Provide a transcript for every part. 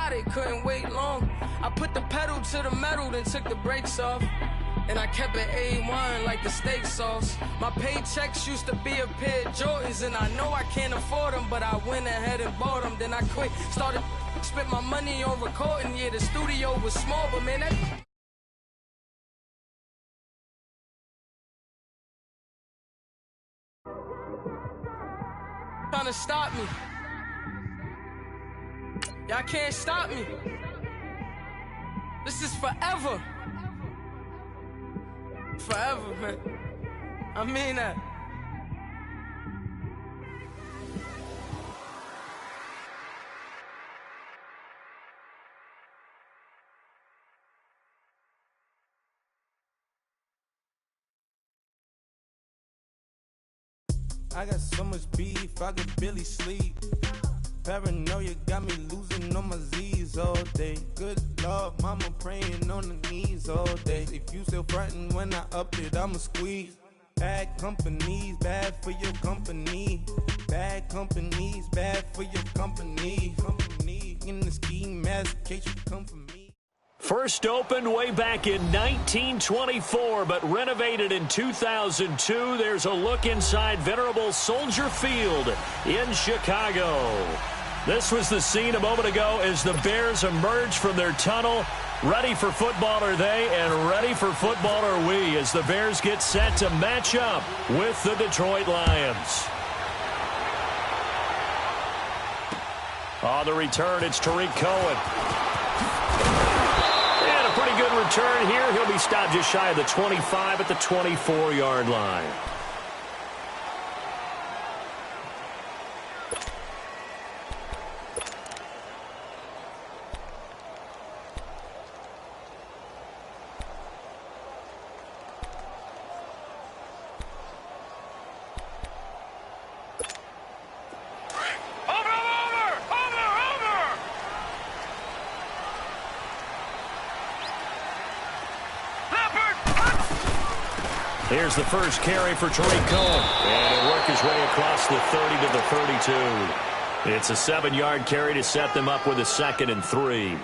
got it, couldn't wait long. I put the pedal to the metal, then took the brakes off. And I kept it A1 like the steak sauce. My paychecks used to be a pair of Jordans, and I know I can't afford them, but I went ahead and bought them. Then I quit, started spent my money on recording. Yeah, the studio was small, but man, that trying to stop me. Y'all can't stop me. This is forever. Forever, man. I mean that. I got so much beef, I could barely sleep. Paranoia got me losing on my Z's all day. Good Lord, mama praying on the knees all day. If you still frontin' when I up it, I'ma squeeze. Bad companies, bad for your company. Bad companies, bad for your company. Company in the ski mask, in case you come for me. First opened way back in 1924, but renovated in 2002. There's a look inside venerable Soldier Field in Chicago. This was the scene a moment ago as the Bears emerged from their tunnel. Ready for football are they, and ready for football are we, as the Bears get set to match up with the Detroit Lions. On the return, it's Tariq Cohen. And a pretty good return here. He'll be stopped just shy of the 25 at the 24-yard line. Here's the first carry for Tariq Cohen. And he'll work his way across the 30 to the 32. It's a 7-yard carry to set them up with a 2nd and 3.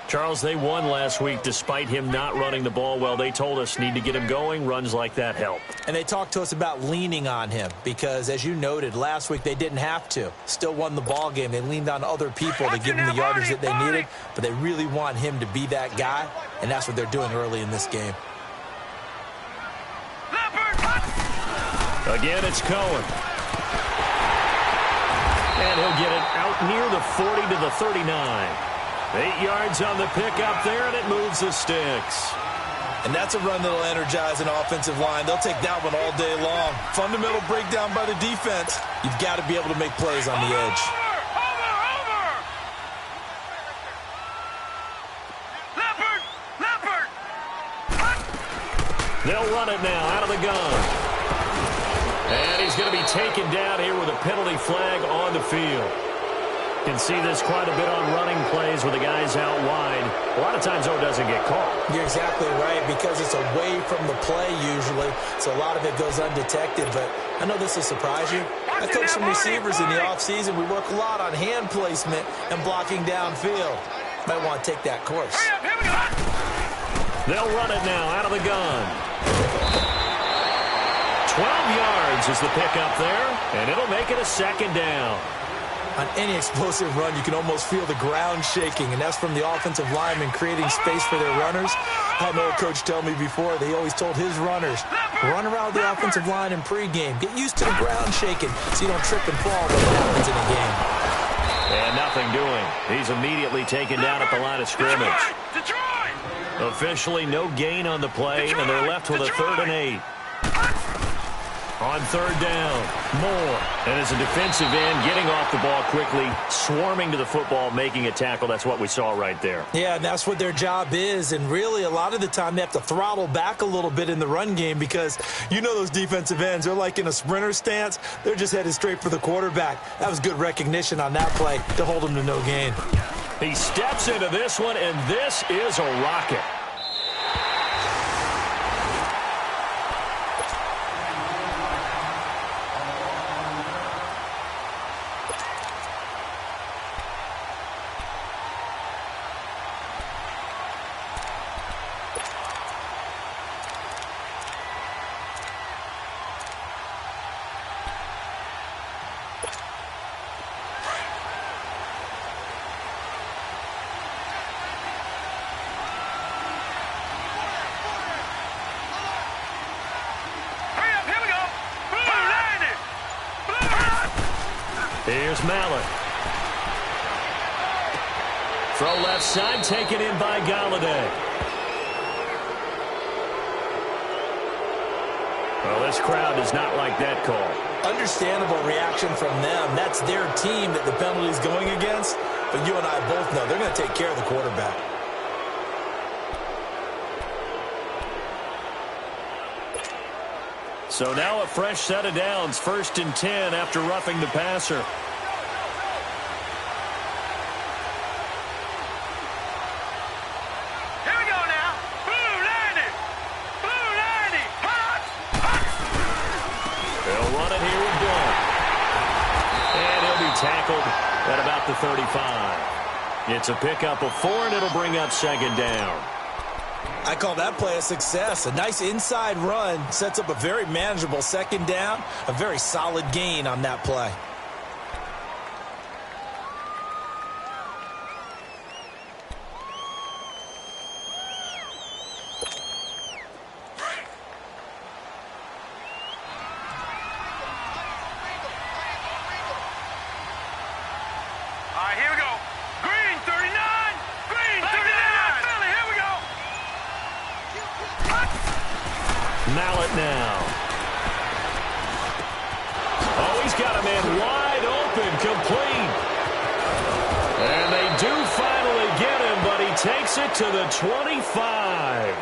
Charles, they won last week despite him not running the ball well. They told us need to get him going. Runs like that help. And they talked to us about leaning on him because, as you noted, last week they didn't have to. Still won the ball game. They leaned on other people to give them the yardage that they needed, but they really want him to be that guy, and that's what they're doing early in this game. Again, it's Cohen. And he'll get it out near the 40 to the 39. 8 yards on the pickup there, and it moves the sticks. And that's a run that'll energize an offensive line. They'll take that one all day long. Fundamental breakdown by the defense. You've got to be able to make plays on the edge. They'll run it now out of the gun. And he's going to be taken down here with a penalty flag on the field. You can see this quite a bit on running plays with the guys out wide. A lot of times, though, it doesn't get caught. You're exactly right, because it's away from the play usually, so a lot of it goes undetected. But I know this will surprise you. I coach some receivers in the offseason. We work a lot on hand placement and blocking downfield. Might want to take that course. They'll run it now out of the gun. 12 yards is the pickup there, and it'll make it a 2nd down. On any explosive run, you can almost feel the ground shaking, and that's from the offensive linemen creating space for their runners. I had an old coach tell me before, they always told his runners, run around the offensive line in pregame. Get used to the ground shaking so you don't trip and fall when it happens in a game. And nothing doing. He's immediately taken down at the line of scrimmage. Officially no gain on the play, and they're left with a 3rd and 8. On 3rd down, Moore. And as a defensive end, getting off the ball quickly, swarming to the football, making a tackle. That's what we saw right there. Yeah, and that's what their job is. And really, a lot of the time, they have to throttle back a little bit in the run game because you know those defensive ends, they're like in a sprinter stance. They're just headed straight for the quarterback. That was good recognition on that play to hold him to no gain. He steps into this one, and this is a rocket. Here's Mallett. Throw left side, taken in by Galladay. Well, this crowd does not like that call. Understandable reaction from them. That's their team that the penalty is going against. But you and I both know they're going to take care of the quarterback. So now a fresh set of downs, 1st and 10 after roughing the passer. Here we go now. Blue 90. Blue 90. Hot. They'll run it here with Blunt. And he'll be tackled at about the 35. It's a pickup of 4, and it'll bring up 2nd down. I call that play a success. A nice inside run sets up a very manageable 2nd down. A very solid gain on that play. All right, here we go. Green 39. Green 39. Philly, here we go. Mallett now. Oh, he's got a man wide open, complete. And they do finally get him, but he takes it to the 25.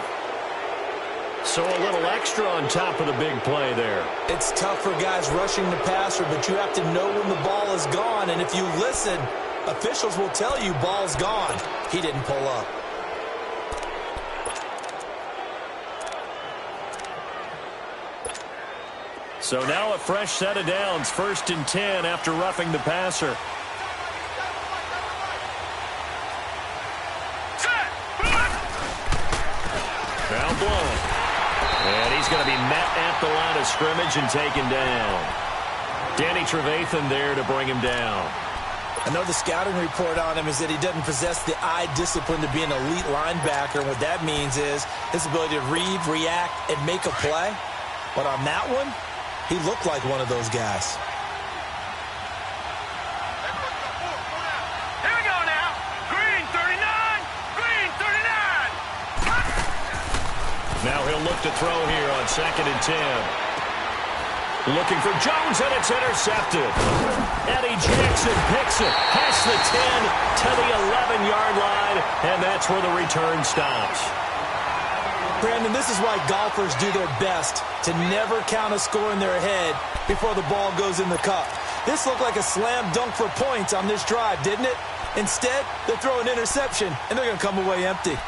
So a little extra on top of the big play there. It's tough for guys rushing the passer, but you have to know when the ball is gone. And if you listen, officials will tell you ball's gone. He didn't pull up. So now a fresh set of downs, 1st and 10 after roughing the passer. Now Blunt. And he's going to be met at the line of scrimmage and taken down. Danny Trevathan there to bring him down. I know the scouting report on him is that he doesn't possess the eye discipline to be an elite linebacker. What that means is his ability to read, react, and make a play. But on that one, he looked like one of those guys. Here we go now. Green 39. Green 39. Now he'll look to throw here on 2nd and 10. Looking for Jones, and it's intercepted. Eddie Jackson picks it past the 10 to the 11-yard line, and that's where the return stops. Brandon, this is why golfers do their best to never count a score in their head before the ball goes in the cup. This looked like a slam dunk for points on this drive, didn't it? Instead, they throw an interception, and they're going to come away empty.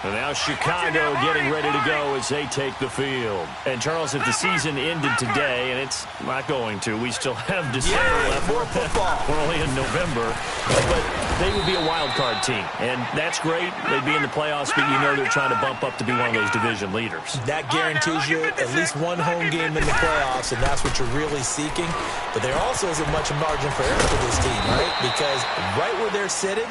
And now Chicago getting ready to go as they take the field. And, Charles, if the season ended today, and it's not going to, we still have December left. More football. We're only in November. But they would be a wild card team. And that's great. They'd be in the playoffs, but you know they're trying to bump up to be one of those division leaders. That guarantees you at least one home game in the playoffs, and that's what you're really seeking. But there also isn't much margin for error for this team, right? Because right where they're sitting,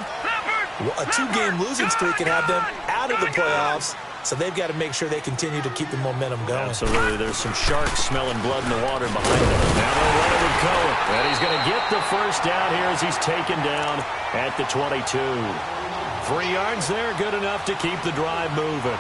a 2-game losing streak can have them out of the playoffs, so they've got to make sure they continue to keep the momentum going. Absolutely. There's some sharks smelling blood in the water behind them. Now they'll run it with Cohen. And he's going to get the first down here as he's taken down at the 22. 3 yards there, good enough to keep the drive moving.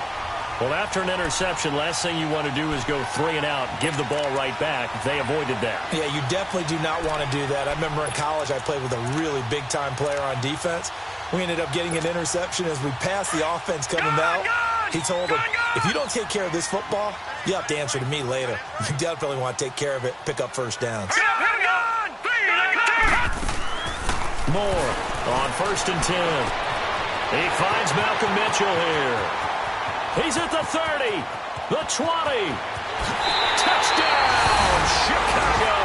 Well, after an interception, last thing you want to do is go 3 and out, give the ball right back. They avoided that. Yeah, you definitely do not want to do that. I remember in college I played with a really big-time player on defense. We ended up getting an interception as we passed the offense coming out. He told him, if you don't take care of this football, you have to answer to me later. You definitely want to take care of it, pick up first downs. Moore on 1st and 10. He finds Malcolm Mitchell here. He's at the 30, the 20. Touchdown, Chicago.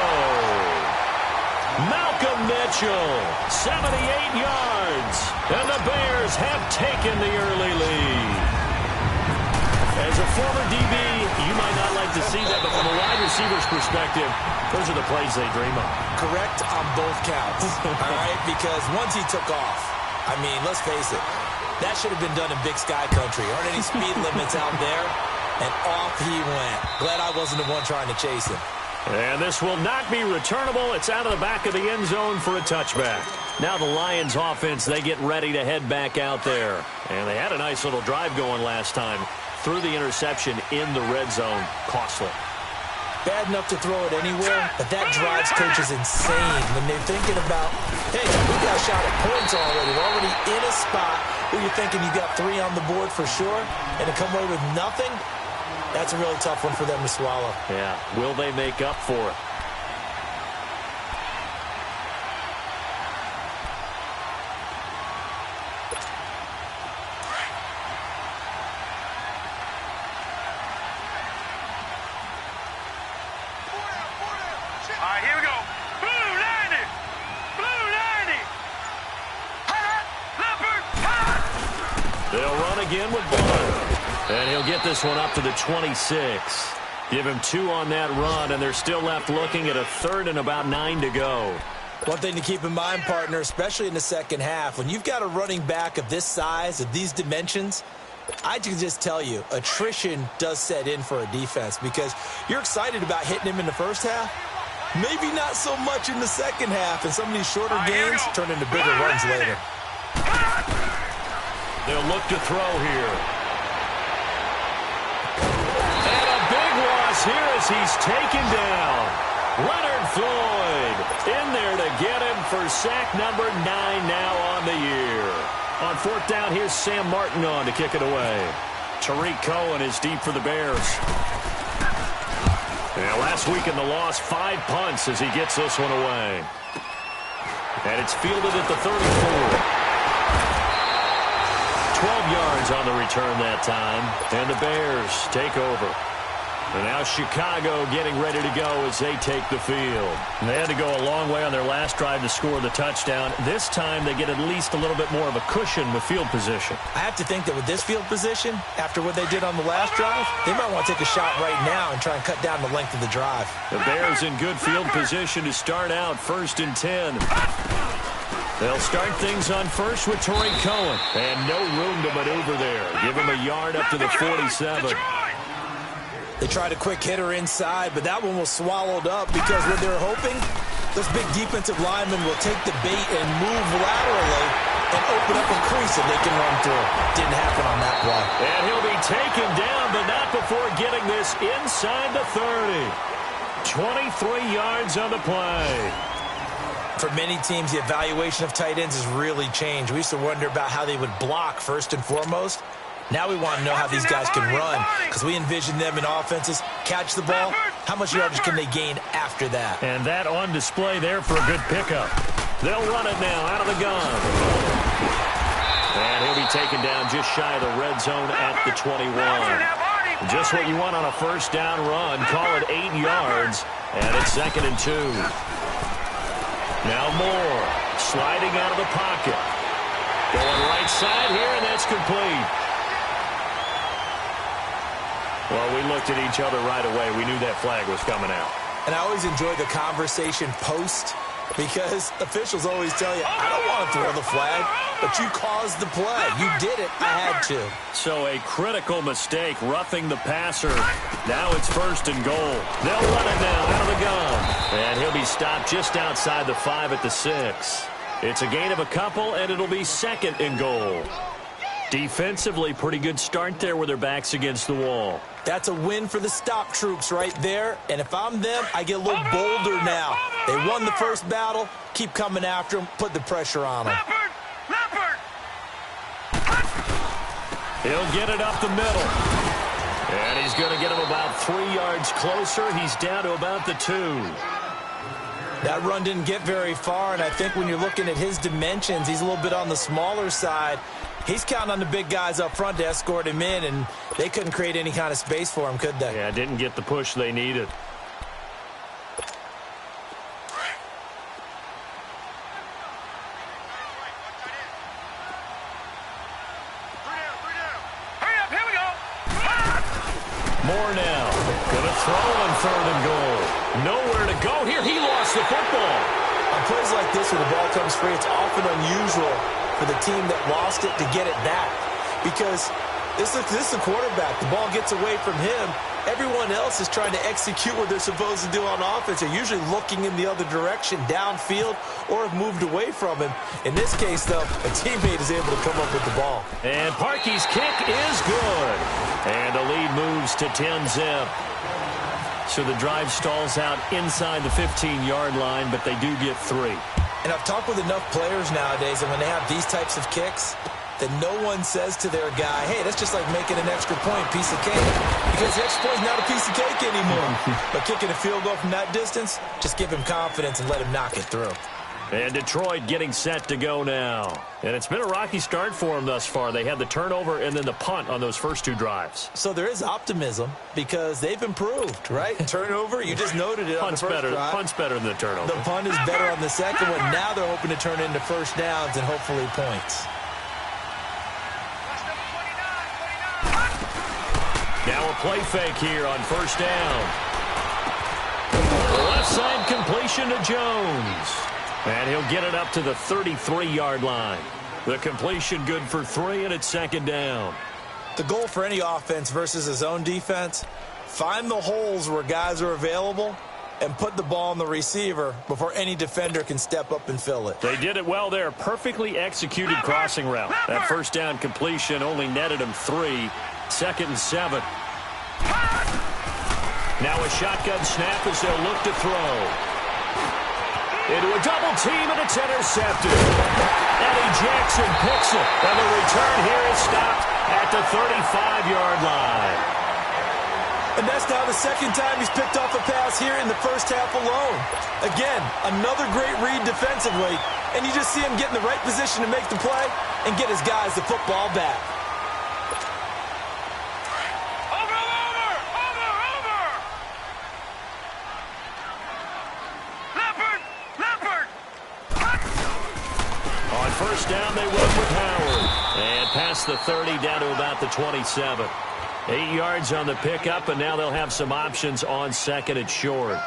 Malcolm Mitchell, 78 yards. And the Bears have taken the early lead. As a former DB, you might not like to see that, but from a wide receiver's perspective, those are the plays they dream of. Correct on both counts, all right? Because once he took off, I mean, let's face it, that should have been done in Big Sky Country. Aren't any speed limits out there? And off he went. Glad I wasn't the one trying to chase him. And this will not be returnable. It's out of the back of the end zone for a touchback. Now the Lions offense, they get ready to head back out there. And they had a nice little drive going last time. Threw the interception in the red zone. Costly. Bad enough to throw it anywhere, but that drives coaches insane when they're thinking about, hey, we got a shot at points already. We're already in a spot where you're thinking you got 3 on the board for sure, and to come away with nothing, that's a really tough one for them to swallow. Yeah, will they make up for it? Again with Blunt. And he'll get this one up to the 26. Give him 2 on that run, and they're still left looking at a 3rd and about 9 to go. One thing to keep in mind, partner, especially in the second half, when you've got a running back of this size, of these dimensions, I can just tell you, attrition does set in for a defense because you're excited about hitting him in the first half. Maybe not so much in the second half, and some of these shorter gains turn into bigger runs later. They'll look to throw here. And a big loss here as he's taken down. Leonard Floyd in there to get him for sack number 9 now on the year. On 4th down, here's Sam Martin on to kick it away. Tariq Cohen is deep for the Bears. Now, last week in the loss, 5 punts as he gets this one away. And it's fielded at the 34. 12 yards on the return that time. And the Bears take over. And now Chicago getting ready to go as they take the field. And they had to go a long way on their last drive to score the touchdown. This time they get at least a little bit more of a cushion with field position. I have to think that with this field position, after what they did on the last drive, they might want to take a shot right now and try and cut down the length of the drive. The Bears in good field position to start out 1st and 10. They'll start things on first with Tariq Cohen. And no room to maneuver there. Give him a yard up to the 47. They tried a quick hitter inside, but that one was swallowed up because what they're hoping, those big defensive linemen will take the bait and move laterally and open up a crease that they can run through. Didn't happen on that play. And he'll be taken down, but not before getting this inside the 30. 23 yards on the play. For many teams, the evaluation of tight ends has really changed. We used to wonder about how they would block first and foremost. Now we want to know how these guys can run because we envision them in offenses, catch the ball, how much yardage can they gain after that? And that on display there for a good pickup. They'll run it now out of the gun. And he'll be taken down just shy of the red zone at the 21. Just what you want on a 1st down run. Call it 8 yards, and it's 2nd and 2. Now Moore, sliding out of the pocket. Going right side here, and that's complete. Well, we looked at each other right away. We knew that flag was coming out. And I always enjoy the conversation post because officials always tell you, I don't want to throw the flag, but you caused the play. You did it. I had to. So a critical mistake, roughing the passer. Now it's 1st and goal. They'll run it now out of the gun. And he'll be stopped just outside the 5 at the 6. It's a gain of a couple, and it'll be 2nd and goal. Defensively, pretty good start there with their backs against the wall. That's a win for the stop troops right there. And if I'm them, I get a little bolder now. They won the first battle. Keep coming after them. Put the pressure on them. He'll get it up the middle. And he's going to get him about 3 yards closer. He's down to about the 2. That run didn't get very far, and I think when you're looking at his dimensions, he's a little bit on the smaller side. He's counting on the big guys up front to escort him in, and they couldn't create any kind of space for him, could they? Yeah, didn't get the push they needed. Moore now. Gonna throw on 3rd and goal. Nowhere to go here. He lost the football. On plays like this where the ball comes free, it's often unusual for the team that lost it to get it back. Because this is the quarterback. The ball gets away from him. Everyone else is trying to execute what they're supposed to do on offense. They're usually looking in the other direction, downfield, or have moved away from him. In this case, though, a teammate is able to come up with the ball. And Parkey's kick is good. And the lead moves to 10-zip. So the drive stalls out inside the 15-yard line, but they do get 3. And I've talked with enough players nowadays, and when they have these types of kicks, that no one says to their guy, hey, that's just like making an extra point, piece of cake. Because the extra point's not a piece of cake anymore. But kicking a field goal from that distance, just give him confidence and let him knock it through. And Detroit getting set to go now. And it's been a rocky start for them thus far. They had the turnover and then the punt on those first 2 drives. So there is optimism because they've improved, right? Turnover, you just noted it on the first drive. Punt's better than the turnover. The punt is better on the second one. Now they're hoping to turn into first downs and hopefully points. Now a play fake here on first down. Left side completion to Jones. And he'll get it up to the 33-yard line. The completion good for 3, and it's second down. The goal for any offense versus a zone defense, find the holes where guys are available and put the ball on the receiver before any defender can step up and fill it. They did it well there. Perfectly executed crossing route. That first down completion only netted him 3. Second and 7. Now a shotgun snap as they'll look to throw. Into a double team, and it's intercepted. Eddie Jackson picks it, and the return here is stopped at the 35-yard line. And that's now the second time he's picked off a pass here in the first half alone. Again, another great read defensively, and you just see him get in the right position to make the play and get his guys the football back. First down, they run with Howard. And past the 30, down to about the 27. 8 yards on the pickup, and now they'll have some options on second and short.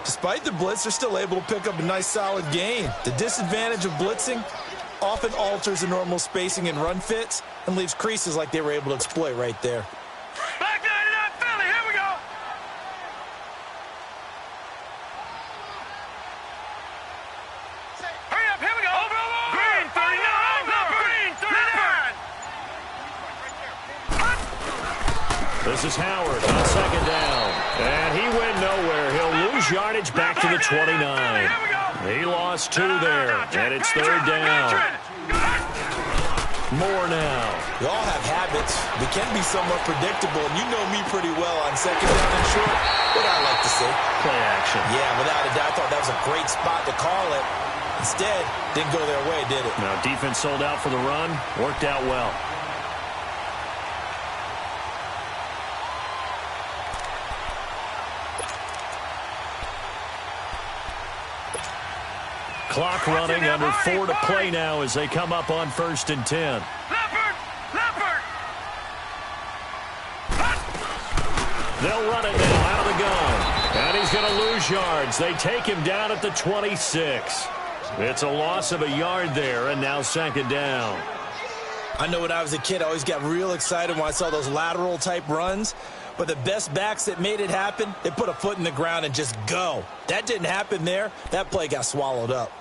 Despite the blitz, they're still able to pick up a nice, solid gain. The disadvantage of blitzing often alters the normal spacing and run fits and leaves creases like they were able to exploit right there. Back 99, Philly, here we go. Hurry up, here we go. Green, 39, Green, 39. This is Howard on second down. And he went nowhere. He'll lose yardage back to the 29. He lost 2 there, and it's third down. More now. We all have habits. We can be somewhat predictable, and you know me pretty well on second down and short. What I like to see. Play action. Yeah, without a doubt, I thought that was a great spot to call it. Instead, didn't go their way, did it? Now, defense sold out for the run. Worked out well. Clock running, under 4 to play now as they come up on 1st and 10. They'll run it now out of the gun. And he's going to lose yards. They take him down at the 26. It's a loss of a yard there, and now second down. I know when I was a kid, I always got real excited when I saw those lateral-type runs. But the best backs that made it happen, they put a foot in the ground and just go. That didn't happen there. That play got swallowed up.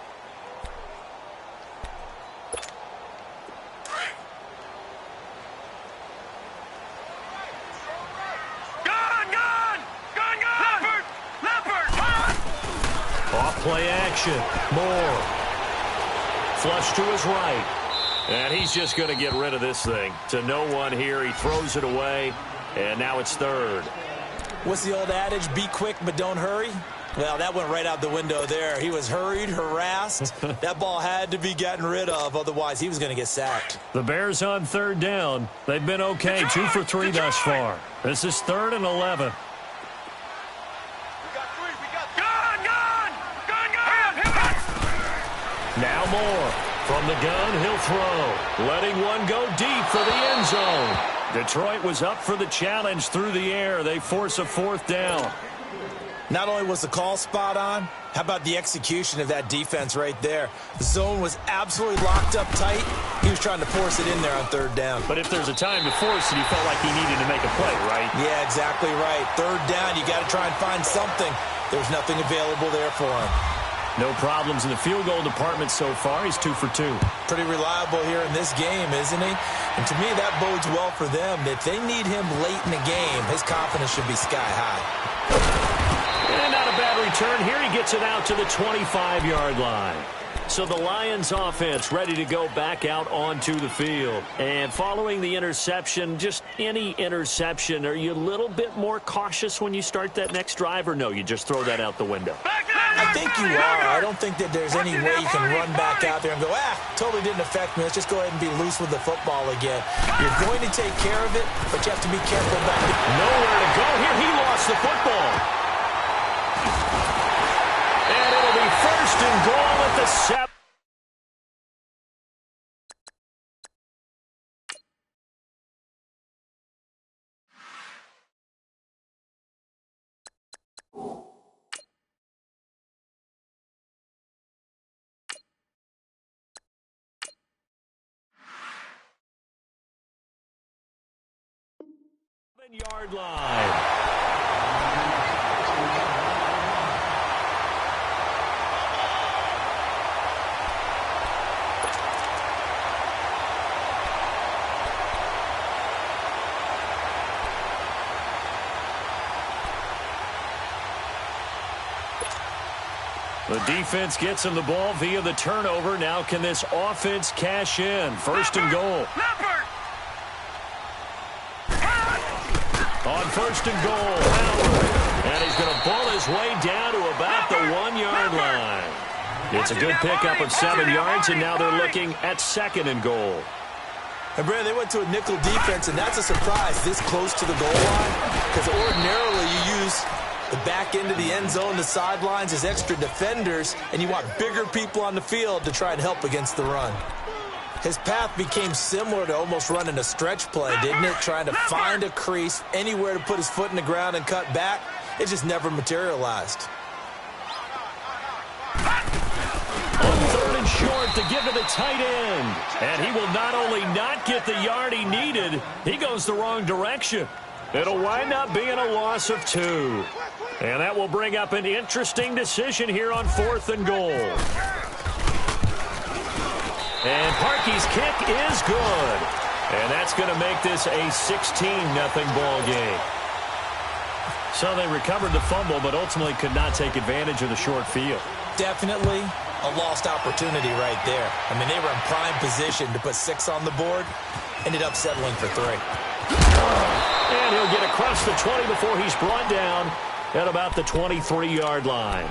Play action. Moore. Flush to his right. And he's just going to get rid of this thing. To no one here. He throws it away. And now it's third. What's the old adage? Be quick, but don't hurry. Well, that went right out the window there. He was hurried, harassed. That ball had to be gotten rid of. Otherwise, he was going to get sacked. The Bears on third down. They've been okay. 2 for 3 thus far. This is 3rd and 11. Now Moore. From the gun, he'll throw. Letting one go deep for the end zone. Detroit was up for the challenge through the air. They force a 4th down. Not only was the call spot on, how about the execution of that defense right there? The zone was absolutely locked up tight. He was trying to force it in there on third down. But if there's a time to force it, he felt like he needed to make a play, right? Yeah, exactly right. Third down, you got to try and find something. There's nothing available there for him. No problems in the field goal department so far. He's 2 for 2. Pretty reliable here in this game, isn't he? And to me, that bodes well for them. If they need him late in the game, his confidence should be sky high. And not a bad return here. He gets it out to the 25-yard line. So the Lions offense ready to go back out onto the field. And following the interception, just any interception, are you a little bit more cautious when you start that next drive, or no, you just throw that out the window? I think you are. I don't think that there's any way you can run back out there and go, totally didn't affect me. Let's just go ahead and be loose with the football again. You're going to take care of it, but you have to be careful back there. Nowhere to go here. He lost the football. And it'll be first and goal at the 7. Yard line. The defense gets him the ball via the turnover. Now can this offense cash in? First and goal. On first and goal, Howard. And he's going to pull his way down to about the 1-yard line. It's a good pickup of 7 yards, and now they're looking at second and goal. And, Brad, they went to a nickel defense, and that's a surprise this close to the goal line, because ordinarily you use the back end of the end zone, the sidelines as extra defenders, and you want bigger people on the field to try and help against the run. His path became similar to almost running a stretch play, didn't it? Trying to find a crease, anywhere to put his foot in the ground and cut back. It just never materialized. On third and short to give to the tight end. And he will not only not get the yard he needed, he goes the wrong direction. It'll wind up being a loss of 2. And that will bring up an interesting decision here on fourth and goal. And Parkey's kick is good. And that's going to make this a 16-0 ball game. So they recovered the fumble, but ultimately could not take advantage of the short field. Definitely a lost opportunity right there. I mean, they were in prime position to put 6 on the board. Ended up settling for 3. And he'll get across the 20 before he's brought down at about the 23-yard line.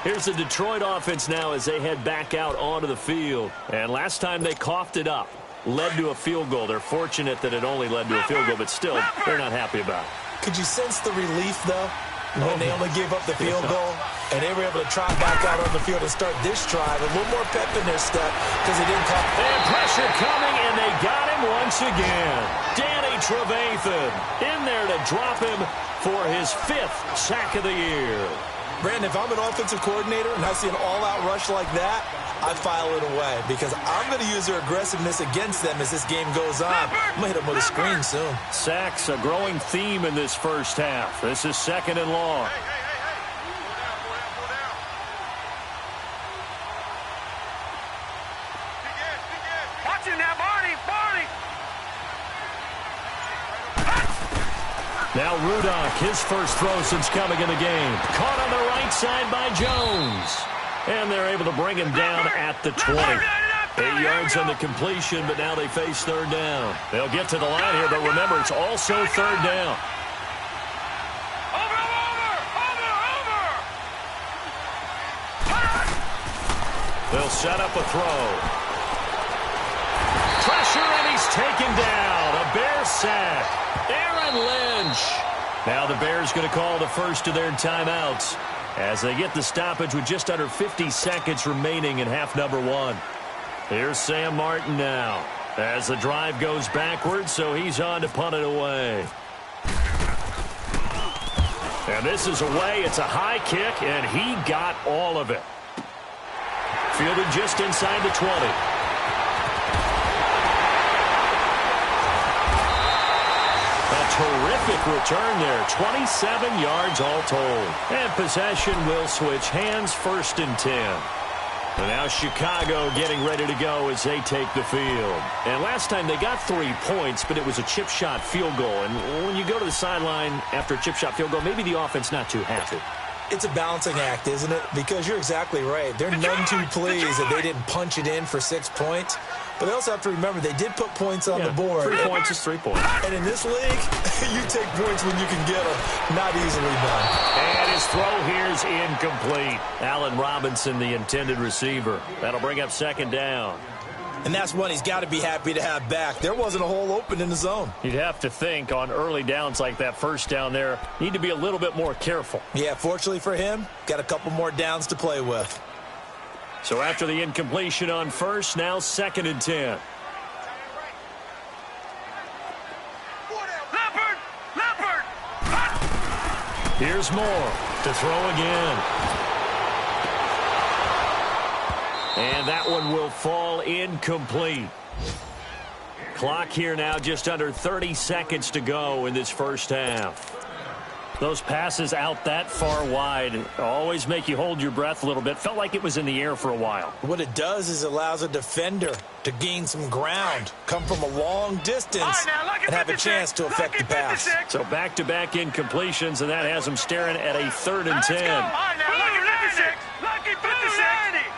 Here's the Detroit offense now as they head back out onto the field. And last time they coughed it up, led to a field goal. They're fortunate that it only led to a field goal, but still, they're not happy about it. Could you sense the relief, though, when they only gave up the field goal? And they were able to trot back out on the field and start this drive. A little more pep in their step because they didn't call. And pressure coming, and they got him once again. Danny Trevathan in there to drop him for his 5th sack of the year. Brandon, if I'm an offensive coordinator and I see an all-out rush like that, I file it away because I'm going to use their aggressiveness against them as this game goes on. I'm going to hit them with a screen soon. Sacks, a growing theme in this first half. This is second and long. Watching that, Barney. Now Rudock, his first throw since coming in the game. Caught on the right side by Jones. And they're able to bring him down at the 20. 8 yards on the completion, but now they face third down. They'll get to the line here, but remember, it's also third down. Over. They'll set up a throw. Pressure, and he's taken down. A Bear sack. Aaron Lynch. Now the Bears going to call the first of their timeouts as they get the stoppage with just under 50 seconds remaining in half number 1. Here's Sam Martin now as the drive goes backwards, so he's on to punt it away. And this is away. It's a high kick, and he got all of it. Fielded just inside the 20. A terrific return there. 27 yards all told. And possession will switch hands, 1st and 10. And now Chicago getting ready to go as they take the field. And last time they got 3 points, but it was a chip shot field goal. And when you go to the sideline after a chip shot field goal, maybe the offense not too happy. It's a balancing act, isn't it? Because you're exactly right. They're none too pleased that they didn't punch it in for 6 points. But they also have to remember they did put points on the board. 3 points is 3 points. And in this league, you take points when you can get them. Not easily done. And his throw here's incomplete. Allen Robinson, the intended receiver. That'll bring up 2nd down. And that's one he's got to be happy to have back. There wasn't a hole open in the zone. You'd have to think on early downs like that 1st down there, need to be a little bit more careful. Yeah, fortunately for him, got a couple more downs to play with. So after the incompletion on 1st, now 2nd and 10. Leopard! Here's Moore to throw again. And that one will fall incomplete. Clock here now just under 30 seconds to go in this 1st half. Those passes out that far wide always make you hold your breath a little bit. Felt like it was in the air for a while. What it does is it allows a defender to gain some ground, come from a long distance, and have a chance to affect the pass. So back-to-back incompletions, and that has them staring at a 3rd and 10. All right, now, lucky 56. Lucky 56.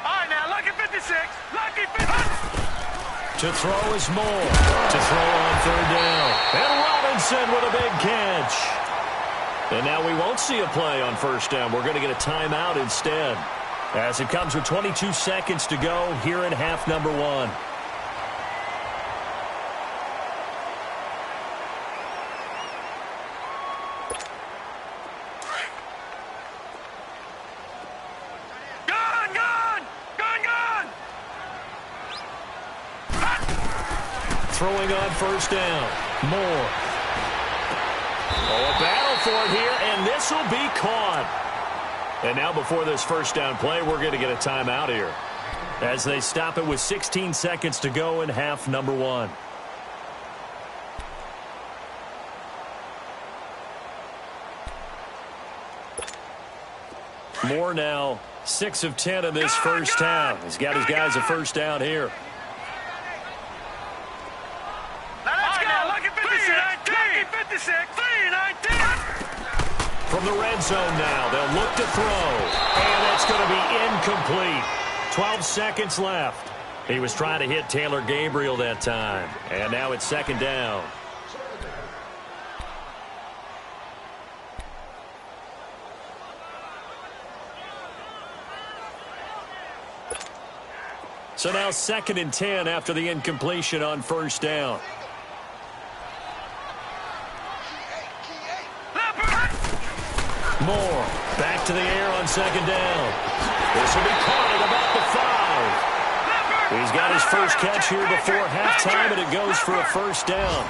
All right, now, lucky 56. Lucky 56. To throw is Moore. To throw on 3rd down. And Robinson with a big catch. And now we won't see a play on 1st down. We're going to get a timeout instead, as it comes with 22 seconds to go here in half number 1. Throwing on 1st down. Moore. Oh, a battle for it here, and this will be caught. And now before this 1st down play, we're going to get a timeout here, as they stop it with 16 seconds to go in half number 1. Moore now 6 of 10 in this 1st half. He's got his guys a 1st down here. From the red zone now, they'll look to throw, and that's going to be incomplete. 12 seconds left. He was trying to hit Taylor Gabriel that time, and now it's 2nd down. So now 2nd and 10 after the incompletion on 1st down. Moore back to the air on 2nd down. This will be caught at about the 5. He's got his first catch here before halftime, and it goes for a 1st down.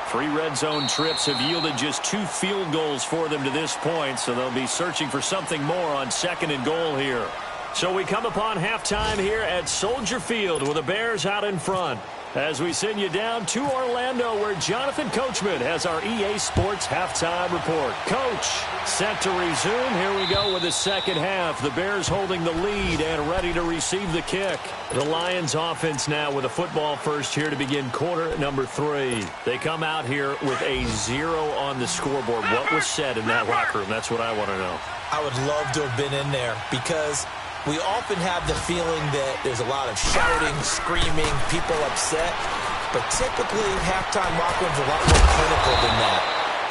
3 red zone trips have yielded just 2 field goals for them to this point, so they'll be searching for something more on 2nd and goal here. So we come upon halftime here at Soldier Field with the Bears out in front, as we send you down to Orlando, where Jonathan Coachman has our EA Sports halftime report. Coach, set to resume. Here we go with the 2nd half. The Bears holding the lead and ready to receive the kick. The Lions offense now with a football first here to begin quarter number 3. They come out here with a 0 on the scoreboard. What was said in that locker room? That's what I want to know. I would love to have been in there, because we often have the feeling that there's a lot of shouting, screaming, people upset. But typically, halftime locker rooms are a lot more clinical than that.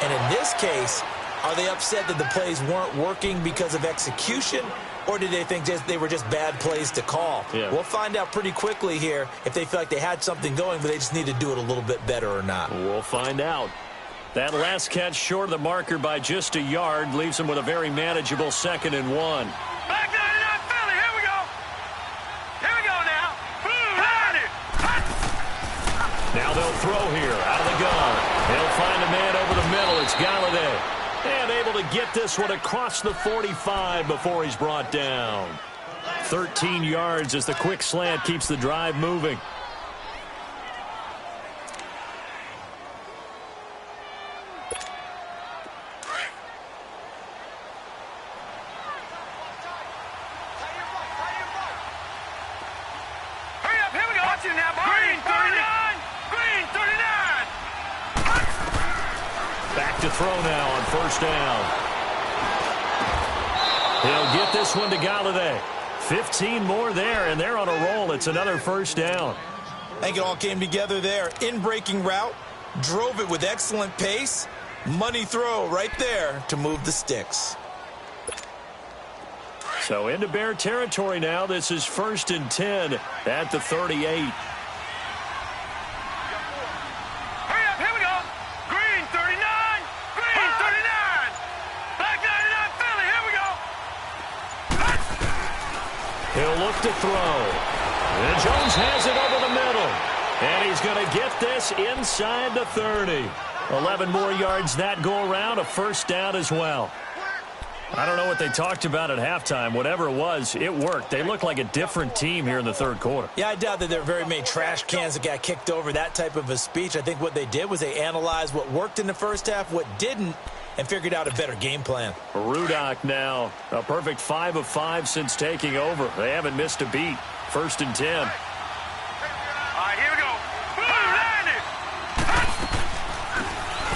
And in this case, are they upset that the plays weren't working because of execution? Or did they think they were just bad plays to call? Yeah. We'll find out pretty quickly here if they feel like they had something going, but they just need to do it a little bit better or not. We'll find out. That last catch short of the marker by just a yard leaves them with a very manageable 2nd and 1. Back there. Now they'll throw here out of the gun. They'll find a man over the middle. It's Galladay. And able to get this one across the 45 before he's brought down. 13 yards as the quick slant keeps the drive moving. Hurry up, here we go. Watch it now, Green 39. Green 39. Back to throw now on first down. He'll get this one to Galladay. 15 more there, and they're on a roll. It's another first down. I think it all came together there. In-breaking route, drove it with excellent pace. Money throw right there to move the sticks. So into Bear territory now. This is 1st and 10 at the 38. Hurry up, here we go. Green 39. Green 39. Back 99 Philly, here we go. He'll look to throw. And Jones has it over the middle. And he's going to get this inside the 30. 11 more yards that go around, a first down as well. I don't know what they talked about at halftime. Whatever it was, it worked. They look like a different team here in the third quarter. Yeah, I doubt that there are very many trash cans that got kicked over, that type of a speech. I think what they did was they analyzed what worked in the first half, what didn't, and figured out a better game plan. Rudock now, a perfect 5 of 5 since taking over. They haven't missed a beat. 1st and 10. All right, here we go. Boom, landed.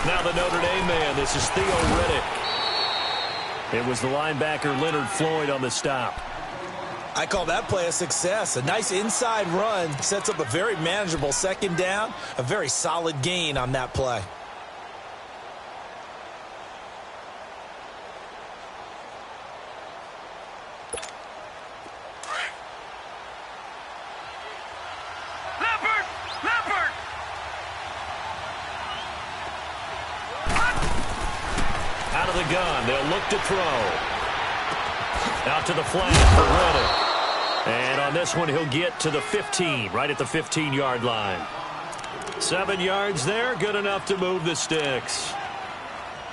Now the Notre Dame man, this is Theo Riddick. It was the linebacker Leonard Floyd on the stop. I call that play a success. A nice inside run sets up a very manageable second down, a very solid gain on that play. Out of the gun, they'll look to throw. Out to the flat for Riddick. And on this one, he'll get to the 15, right at the 15-yard line. 7 yards there, good enough to move the sticks.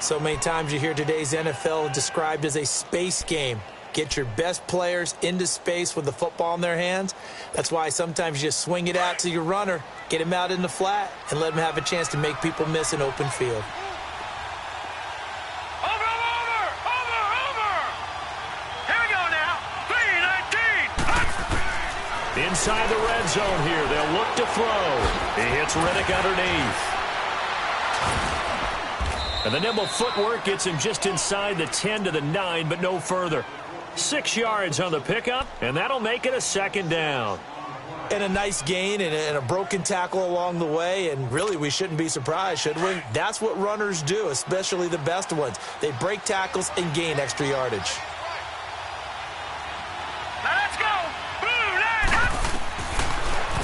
So many times you hear today's NFL described as a space game. Get your best players into space with the football in their hands. That's why sometimes you just swing it out to your runner, get him out in the flat, and let him have a chance to make people miss an open field. Inside the red zone here, they'll look to throw. He hits Riddick underneath. And the nimble footwork gets him just inside the 10 to the 9, but no further. 6 yards on the pickup, and that'll make it a second down. And a nice gain and a broken tackle along the way, and really we shouldn't be surprised, should we? That's what runners do, especially the best ones. They break tackles and gain extra yardage.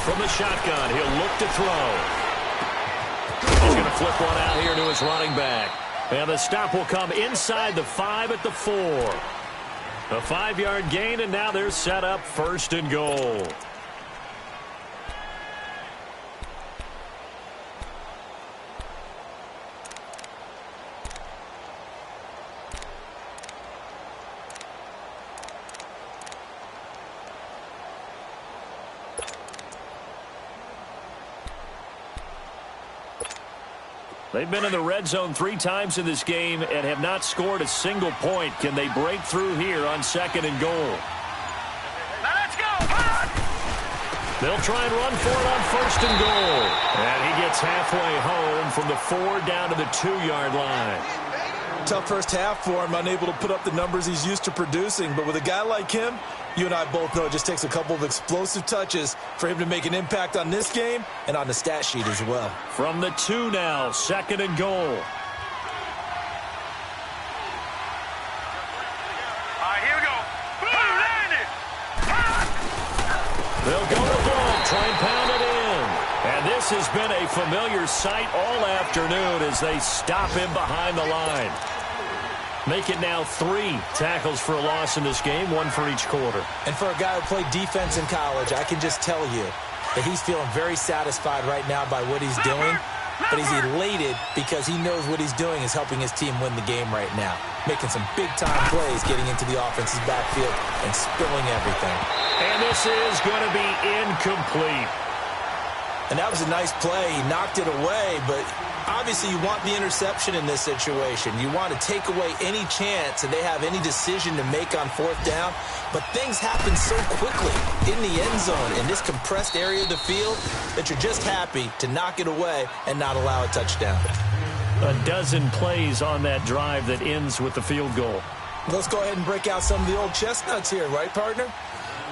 From the shotgun, he'll look to throw. He's going to flip one out here to his running back. And the stop will come inside the 5 at the 4. A 5-yard gain, and now they're set up 1st and goal. They've been in the red zone 3 times in this game and have not scored a single point. Can they break through here on 2nd and goal? Now let's go. They'll try and run for it on 1st and goal. And he gets halfway home from the 4 down to the 2-yard line. Tough first half for him, unable to put up the numbers he's used to producing. But with a guy like him, you and I both know it just takes a couple of explosive touches for him to make an impact on this game and on the stat sheet as well. From the 2 now, 2nd and goal. All right, here we go. Boom, landed. They'll go with ball, try and pound it in. And this has been a familiar sight all afternoon as they stop him behind the line. Make it now 3 tackles for a loss in this game, 1 for each quarter. And for a guy who played defense in college, I can just tell you that he's feeling very satisfied right now by what he's doing. but he's elated because he knows what he's doing is helping his team win the game right now. Making some big-time plays, getting into the offense's backfield and spilling everything. And this is going to be incomplete. And that was a nice play. He knocked it away, but obviously you want the interception in this situation. You want to take away any chance that they have any decision to make on fourth down. But things happen so quickly in the end zone in this compressed area of the field that you're just happy to knock it away and not allow a touchdown. A dozen plays on that drive that ends with the field goal. Let's go ahead and break out some of the old chestnuts here, right, partner?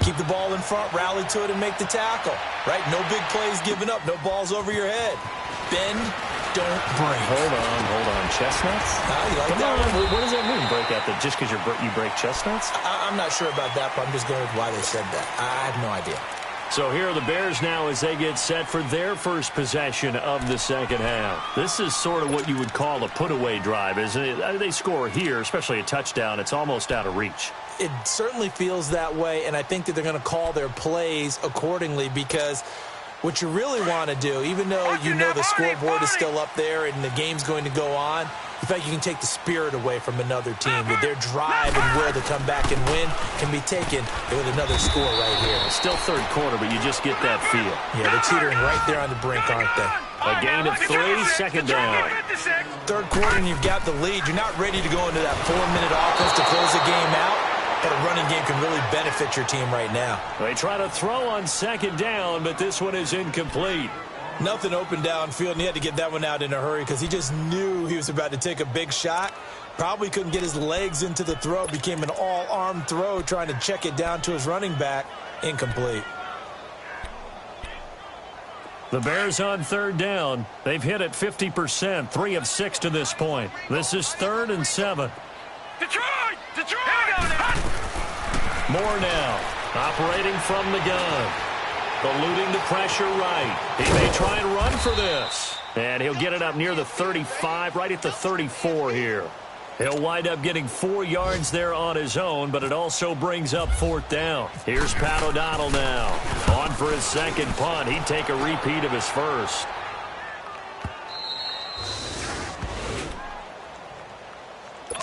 Keep the ball in front, rally to it, and make the tackle, right? No big plays given up, no balls over your head. Bend, don't break. Hold on. Chestnuts? You like Come that on. one? What does that mean, break out? That just because you break chestnuts? I'm not sure about that, but I'm just going with why they said that. I have no idea. So here are the Bears now as they get set for their first possession of the second half. This is sort of what you would call a put-away drive, isn't it? They score here, especially a touchdown. It's almost out of reach. It certainly feels that way, and I think that they're going to call their plays accordingly because what you really want to do, even though you know the scoreboard is still up there and the game's going to go on, in fact, you can take the spirit away from another team. With their drive and will to come back and win can be taken with another score right here. Still third quarter, but you just get that feel. Yeah, they're teetering right there on the brink, aren't they? A gain of 3, second down. Third quarter and you've got the lead. You're not ready to go into that 4-minute offense to close the game out, but a running game can really benefit your team right now. They try to throw on second down, but this one is incomplete. Nothing open downfield, and he had to get that one out in a hurry because he just knew he was about to take a big shot. Probably couldn't get his legs into the throw. Became an all-arm throw trying to check it down to his running back. Incomplete. The Bears on third down. They've hit it 50%, 3 of 6 to this point. This is 3rd and 7. Detroit! More now, operating from the gun. Eluding the pressure right. He may try and run for this. And he'll get it up near the 35, right at the 34 here. He'll wind up getting 4 yards there on his own, but it also brings up 4th down. Here's Pat O'Donnell now. On for his second punt. He'd take a repeat of his first.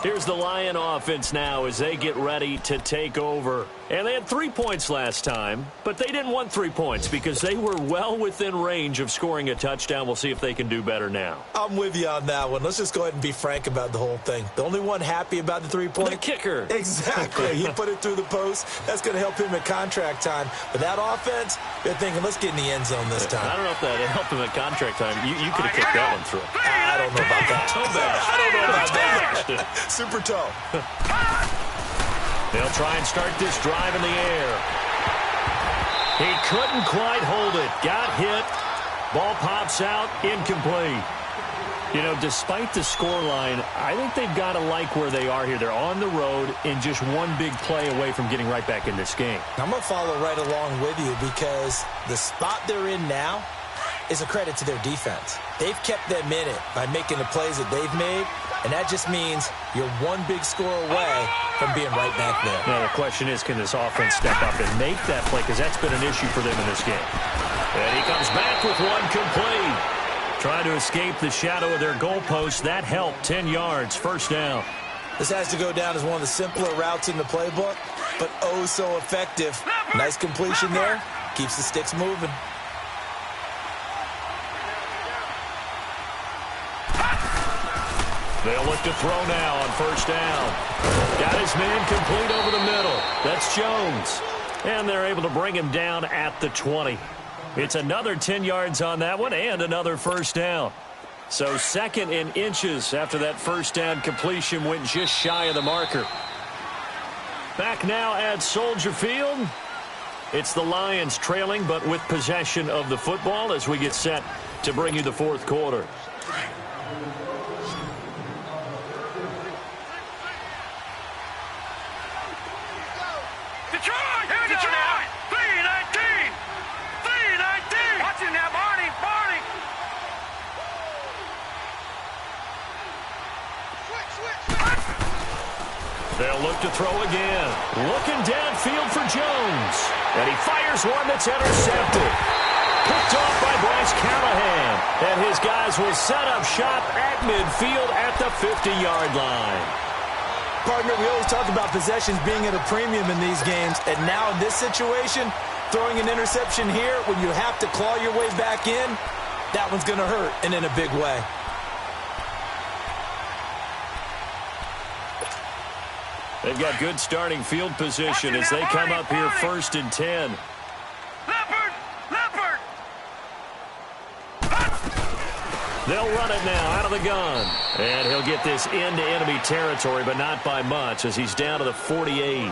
Here's the Lion offense now as they get ready to take over. And they had 3 points last time, but they didn't want 3 points because they were well within range of scoring a touchdown. We'll see if they can do better now. I'm with you on that one. Let's just go ahead and be frank about the whole thing. The only one happy about the 3-point? The kicker. Exactly. He put it through the post. That's going to help him at contract time. But that offense, they're thinking, let's get in the end zone this time. I don't know if that helped him at contract time. You could have kicked that one through. I don't know about that. Toe bash. I don't know about that. Super toe. They'll try and start this drive in the air. He couldn't quite hold it. Got hit. Ball pops out. Incomplete. You know, despite the scoreline, I think they've got to like where they are here. They're on the road and just one big play away from getting right back in this game. I'm going to follow right along with you because the spot they're in now is a credit to their defense. They've kept them in it by making the plays that they've made, and that just means you're one big score away from being right back there. Now, the question is, can this offense step up and make that play? Because that's been an issue for them in this game. And he comes back with one complete. Trying to escape the shadow of their goalpost. That helped. 10 yards. First down. This has to go down as one of the simpler routes in the playbook, but oh so effective. Nice completion there. Keeps the sticks moving. They'll look to throw now on first down. Got his man complete over the middle. That's Jones. And they're able to bring him down at the 20. It's another 10 yards on that one and another first down. So 2nd in inches after that first down completion went just shy of the marker. Back now at Soldier Field. It's the Lions trailing but with possession of the football as we get set to bring you the 4th quarter. Detroit! 319! 319! Watch him now, Barney! Barney! They'll look to throw again. Looking downfield for Jones. And he fires one that's intercepted. Picked off by Bryce Callahan. And his His guys will set up shop at midfield at the 50-yard line. Partner, we always talk about possessions being at a premium in these games, and now in this situation, throwing an interception here when you have to claw your way back in, that one's going to hurt, and in a big way. They've got good starting field position as they come up here 1st and 10. They'll run it now out of the gun. And he'll get this into enemy territory, but not by much as he's down to the 48.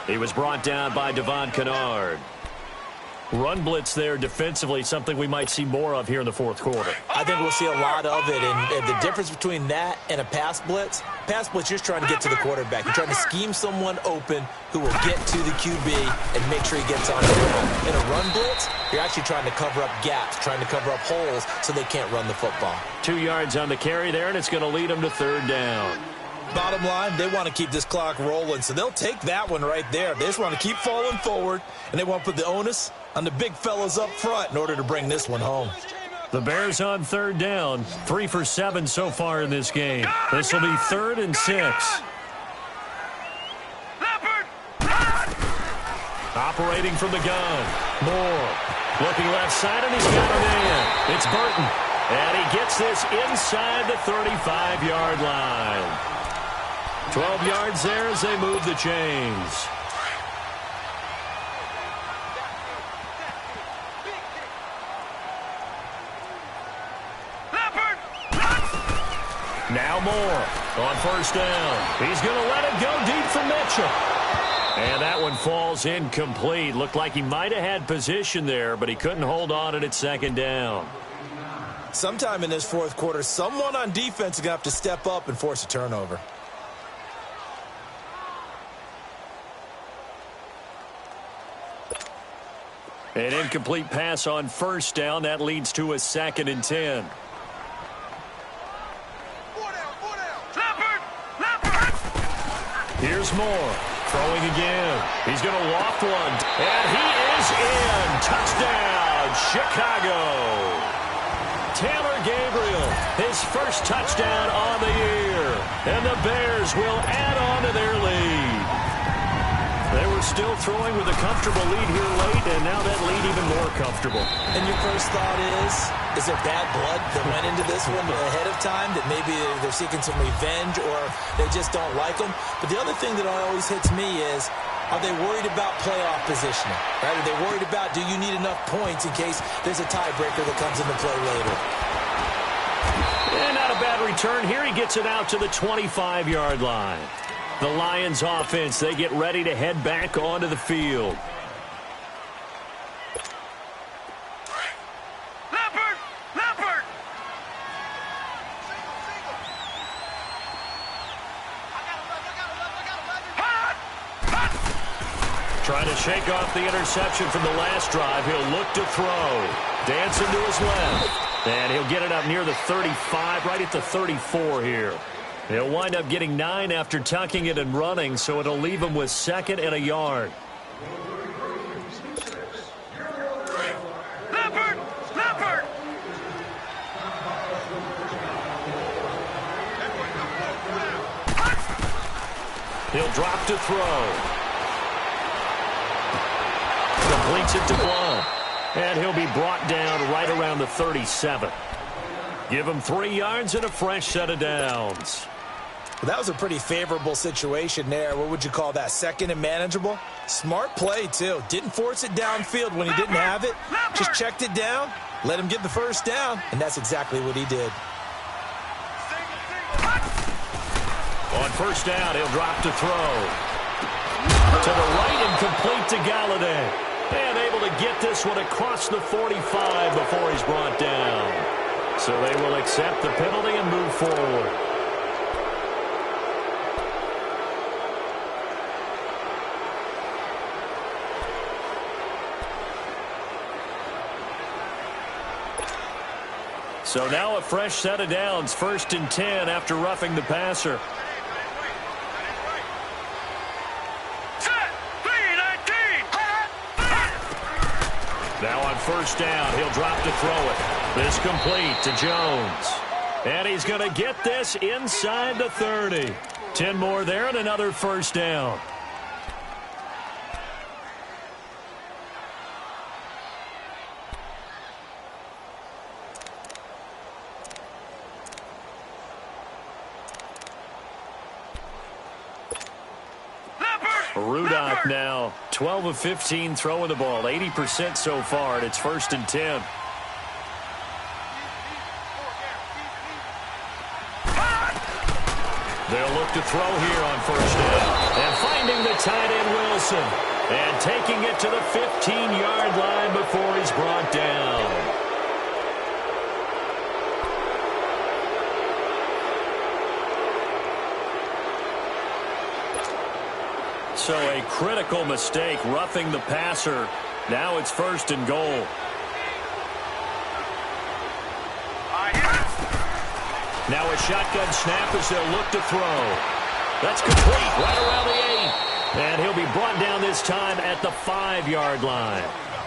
He was brought down by Devon Kennard. Run blitz there defensively, something we might see more of here in the fourth quarter. I think we'll see a lot of it, and the difference between that and a pass blitz, you're just trying to get to the quarterback. You're trying to scheme someone open who will get to the QB and make sure he gets on the ball. In a run blitz, you're actually trying to cover up gaps, trying to cover up holes so they can't run the football. 2 yards on the carry there, and it's going to lead them to 3rd down. Bottom line, they want to keep this clock rolling, so they'll take that one right there. They just want to keep falling forward, and they want to put the onus on the big fellas up front in order to bring this one home. The Bears on 3rd down, 3 for 7 so far in this game. This will be 3rd and 6. Operating from the gun. Moore looking left side, and he's got a man. It's Burton, and he gets this inside the 35-yard line. 12 yards there as they move the chains. Now Moore on 1st down. He's going to let it go deep for Mitchell. And that one falls incomplete. Looked like he might have had position there, but he couldn't hold on at 2nd down. Sometime in this fourth quarter, someone on defense is going to have to step up and force a turnover. An incomplete pass on 1st down. That leads to a 2nd and 10. Here's Moore. Throwing again. He's going to loft one. And he is in. Touchdown, Chicago. Taylor Gabriel, his first touchdown on the year. And the Bears will add on to their lead. They were still throwing with a comfortable lead here late, and now that lead even more comfortable. And your first thought is there bad blood that went into this one ahead of time, that maybe they're seeking some revenge or they just don't like them? But the other thing that always hits me is, are they worried about playoff positioning? Right? Are they worried about, do you need enough points in case there's a tiebreaker that comes into play later? And not a bad return here. He gets it out to the 25-yard line. The Lions offense, they get ready to head back onto the field. Leopard! Trying to shake off the interception from the last drive. He'll look to throw. Dancing to his left. And he'll get it up near the 35, right at the 34 here. He'll wind up getting 9 after tucking it and running, so it'll leave him with 2nd and a yard. Leopard! He'll drop to throw. Completes it to Blount. And he'll be brought down right around the 37. Give him 3 yards and a fresh set of downs. Well, that was a pretty favorable situation there. What would you call that? 2nd and manageable? Smart play, too. Didn't force it downfield when he didn't have it. Just checked it down, let him get the first down, and that's exactly what he did. On 1st down, he'll drop to throw. To the right and complete to Galladay. And able to get this one across the 45 before he's brought down. So they will accept the penalty and move forward. So now a fresh set of downs, 1st and 10 after roughing the passer. Now on first down. He'll drop to throw it. This complete to Jones. And he's going to get this inside the 30. 10 more there and another first down. Rudolph now 12 of 15 throwing the ball, 80% so far, and it's 1st and 10. They'll look to throw here on first down. And finding the tight end Wilson. And taking it to the 15-yard line before he's brought down. So a critical mistake, roughing the passer. Now it's 1st and goal. Now a shotgun snap as they'll look to throw. That's complete right around the 8. And he'll be brought down this time at the 5-yard line.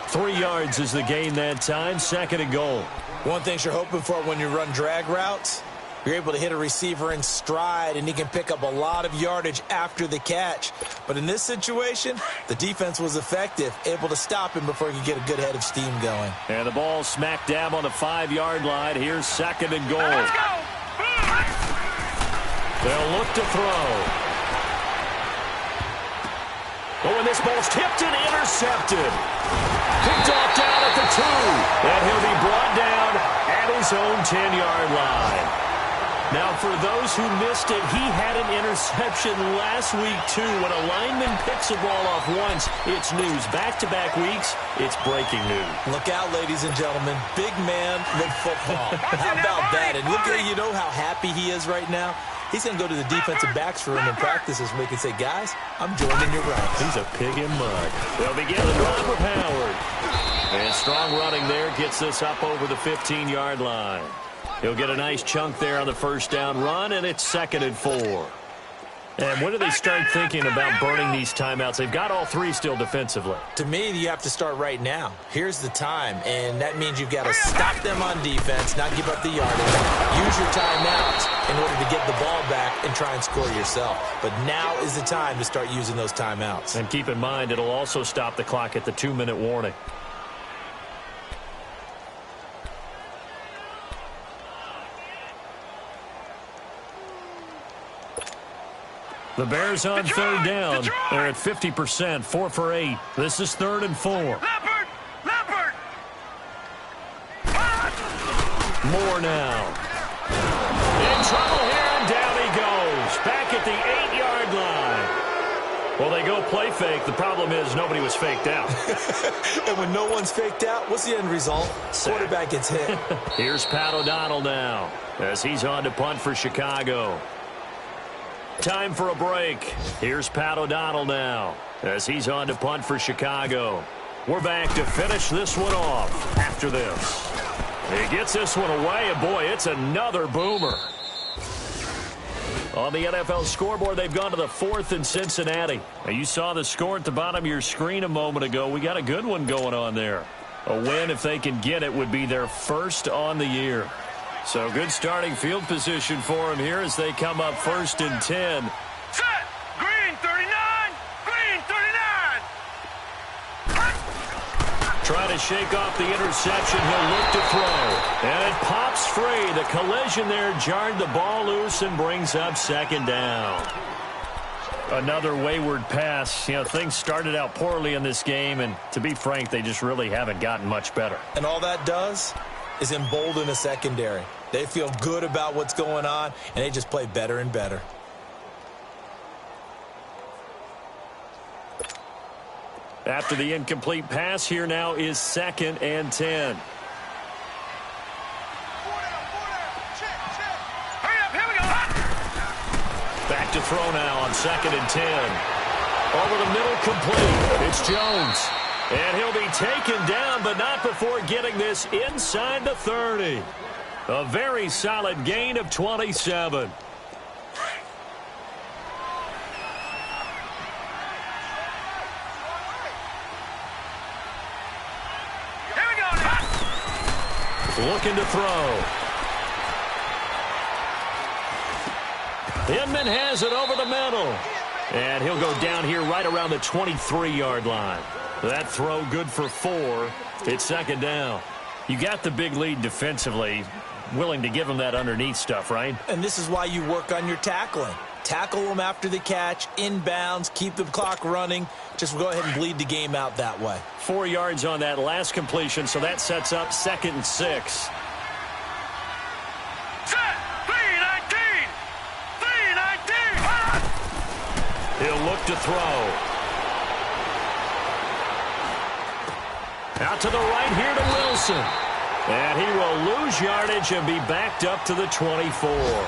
3 yards is the gain that time, 2nd and goal. One thing you're hoping for when you run drag routes, you're able to hit a receiver in stride, and he can pick up a lot of yardage after the catch. But in this situation, the defense was effective, able to stop him before he could get a good head of steam going. And the ball smack dab on the 5-yard line. Here's 2nd and goal. Let's go! They'll look to throw. Oh, and this ball's tipped and intercepted. Picked off down at the 2. And he'll be brought down at his own 10-yard line. Now, for those who missed it, he had an interception last week, too. When a lineman picks a ball off once, it's news. Back-to-back weeks, it's breaking news. Look out, ladies and gentlemen. Big man with football. How about that? And look at, you know how happy he is right now? He's going to go to the defensive backs room and practices where he can say, guys, I'm joining your ranks. He's a pig in mud. They'll begin the drive with Howard. And strong running there gets this up over the 15-yard line. He'll get a nice chunk there on the first down run, and it's 2nd and 4. And when do they start thinking about burning these timeouts? They've got all 3 still defensively. To me, you have to start right now. Here's the time, and that means you've got to stop them on defense, not give up the yardage. Use your timeouts in order to get the ball back and try and score yourself. But now is the time to start using those timeouts. And keep in mind, it'll also stop the clock at the 2-minute warning. The Bears on 3rd down. They're at 50%, 4 for 8. This is 3rd and 4. Leopard! Leopard! More now. In trouble here, and down he goes. Back at the 8-yard line. Well, they go play fake. The problem is nobody was faked out. And when no one's faked out, what's the end result? Quarterback gets hit. Here's Pat O'Donnell now as he's on to punt for Chicago. Time for a break. Here's Pat O'Donnell now as he's on to punt for Chicago. We're back to finish this one off after this. He gets this one away, and boy, it's another boomer. On the NFL scoreboard, they've gone to the 4th in Cincinnati. Now, you saw the score at the bottom of your screen a moment ago. We got a good one going on there. A win, if they can get it, would be their 1st on the year. So good starting field position for him here as they come up 1st and 10. Set! Green 39! Green 39! Trying to shake off the interception. He'll look to throw. And it pops free. The collision there jarred the ball loose and brings up 2nd down. Another wayward pass. You know, things started out poorly in this game, and to be frank, they just really haven't gotten much better. And all that does is embolden a secondary. They feel good about what's going on, and they just play better and better. After the incomplete pass, here now is 2nd and 10. Hurry up, here we go! Back to throw now on 2nd and 10. Over the middle, complete. It's Jones. And he'll be taken down, but not before getting this inside the 30. A very solid gain of 27. Here we go looking to throw. Inman has it over the middle. And he'll go down here right around the 23-yard line. That throw good for 4. It's second down. You got the big lead defensively. Willing to give him that underneath stuff, right? And this is why you work on your tackling. Tackle them after the catch, inbounds, keep the clock running. Just go ahead and bleed the game out that way. 4 yards on that last completion, so that sets up 2nd and 6. Set! 3-19! 3-19! He'll look to throw. Out to the right here to Wilson. And he will lose yardage and be backed up to the 24.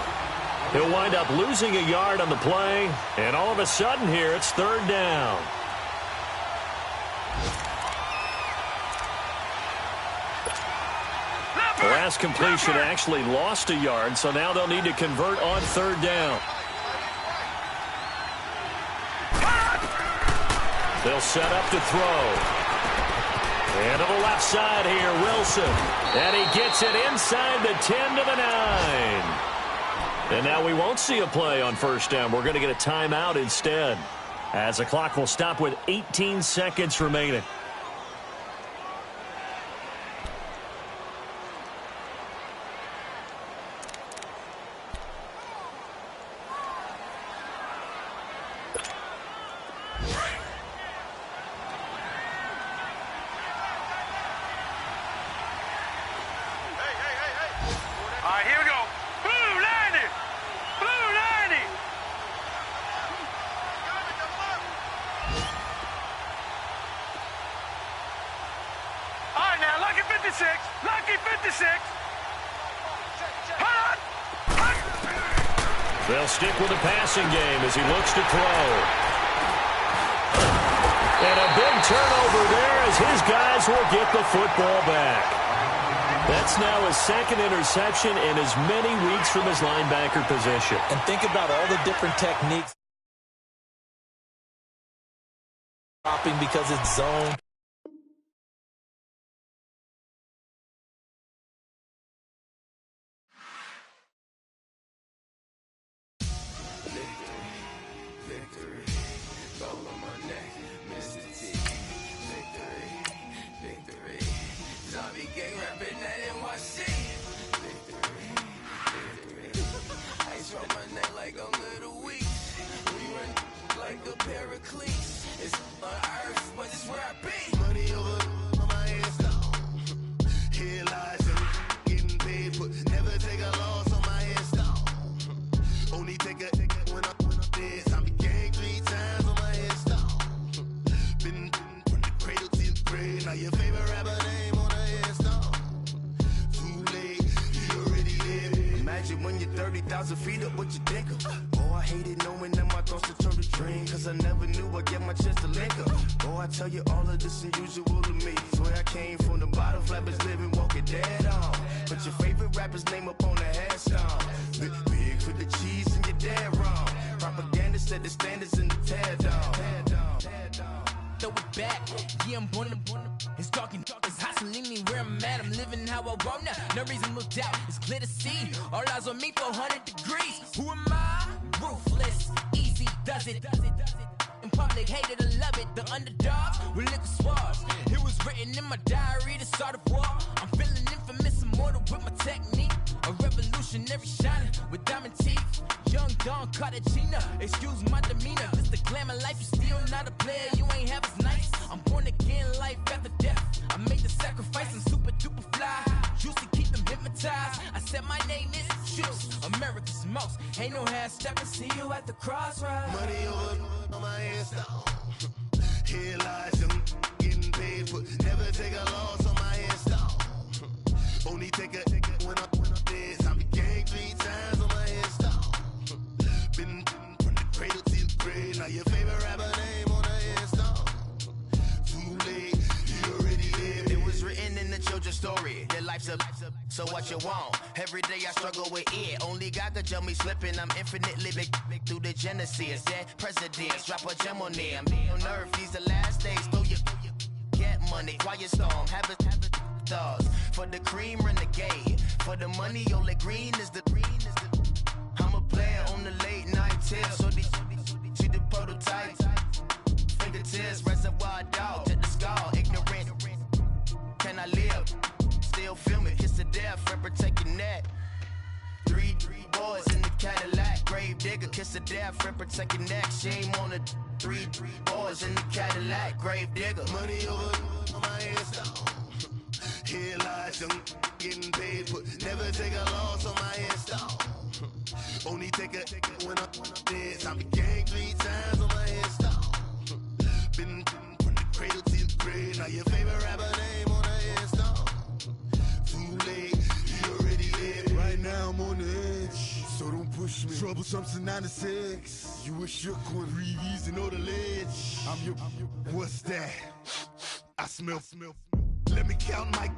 He'll wind up losing a yard on the play. And all of a sudden here, it's 3rd down. The last completion actually lost a yard, so now they'll need to convert on 3rd down. They'll set up to throw. And to the left side here, Wilson. And he gets it inside the 10 to the 9. And now we won't see a play on 1st down. We're going to get a timeout instead, as the clock will stop with 18 seconds remaining. Lucky 56. They'll stick with the passing game as he looks to throw. And a big turnover there as his guys will get the football back. That's now his 2nd interception in as many weeks from his linebacker position. And think about all the different techniques. Dropping because it's zone. When you're 30,000 feet up, what you think of? Oh, I hated knowing that my thoughts would turn to dream, cause I never knew I'd get my chance to link up. Oh, I tell you all of this unusual to me. Swear I came from the bottom, flappers living, walking dead on. Put your favorite rapper's name up on the headstone. Big for the cheese and you're dead wrong. Propaganda set the standards in the tear down. Throw it back, yeah, I'm born to it's talking, it's hustling me where I'm at. I'm living how I want now. No reason to look out, it's clear to see. All eyes on me, 400 degrees. Who am I? Ruthless, easy does it. In public, hated to love it. The underdogs with liquor swabs. It was written in my diary to start a war. I'm feeling infamous, immortal with my technique. A revolutionary shining with diamond teeth. Young Don Cartagena, excuse my demeanor. This the glamour life, you still not a player. You ain't half as nice. I'm born again, life after death. I made the sacrifice, I'm super duper fly. Used to keep them hypnotized. I said my name is Juice, America's most. Ain't no half stepping, see you at the crossroads. Money over on my headstone. Here lies them getting paid for. Never take a loss on my headstone. Only take a when I'm dead. I became 3 times on my headstone. Been from the cradle to the grave. Now your favorite rapper name on the headstone. Too late, you already lived. It was written in the children's story. Your life's a so what you want. Every day I struggle with it. Only God could tell me slipping. I'm infinitely big through the genesis. Dead presidents, drop a gem on them. On earth, these the last days. Throw your get money, quiet storm. Have a stars. For the cream, renegade. For the money, Ole Green is the green is the. I'm a player on the late night tier, so these see the prototype. Fingertips, reservoir dog to the skull, ignorant. Can I live? Still film it, kiss to death, rep protecting that. Three boys in the Cadillac, grave digger, kiss to death, rep protecting neck. Shame on the three boys in the Cadillac, grave digger. Money over on my headstone. Here lies young, getting paid, but never take a loss on my headstone. Only take a when I'm dead. Time to gang 3 times on my headstone. Been from the cradle to the grave. Now your favorite rapper name on the headstone. Too late, he already dead. Right now I'm on the edge, so don't push me. Troublesome to 96. You a shook one, Reeves and all the ledge. I'm your. What's that? I smell. Let me count my.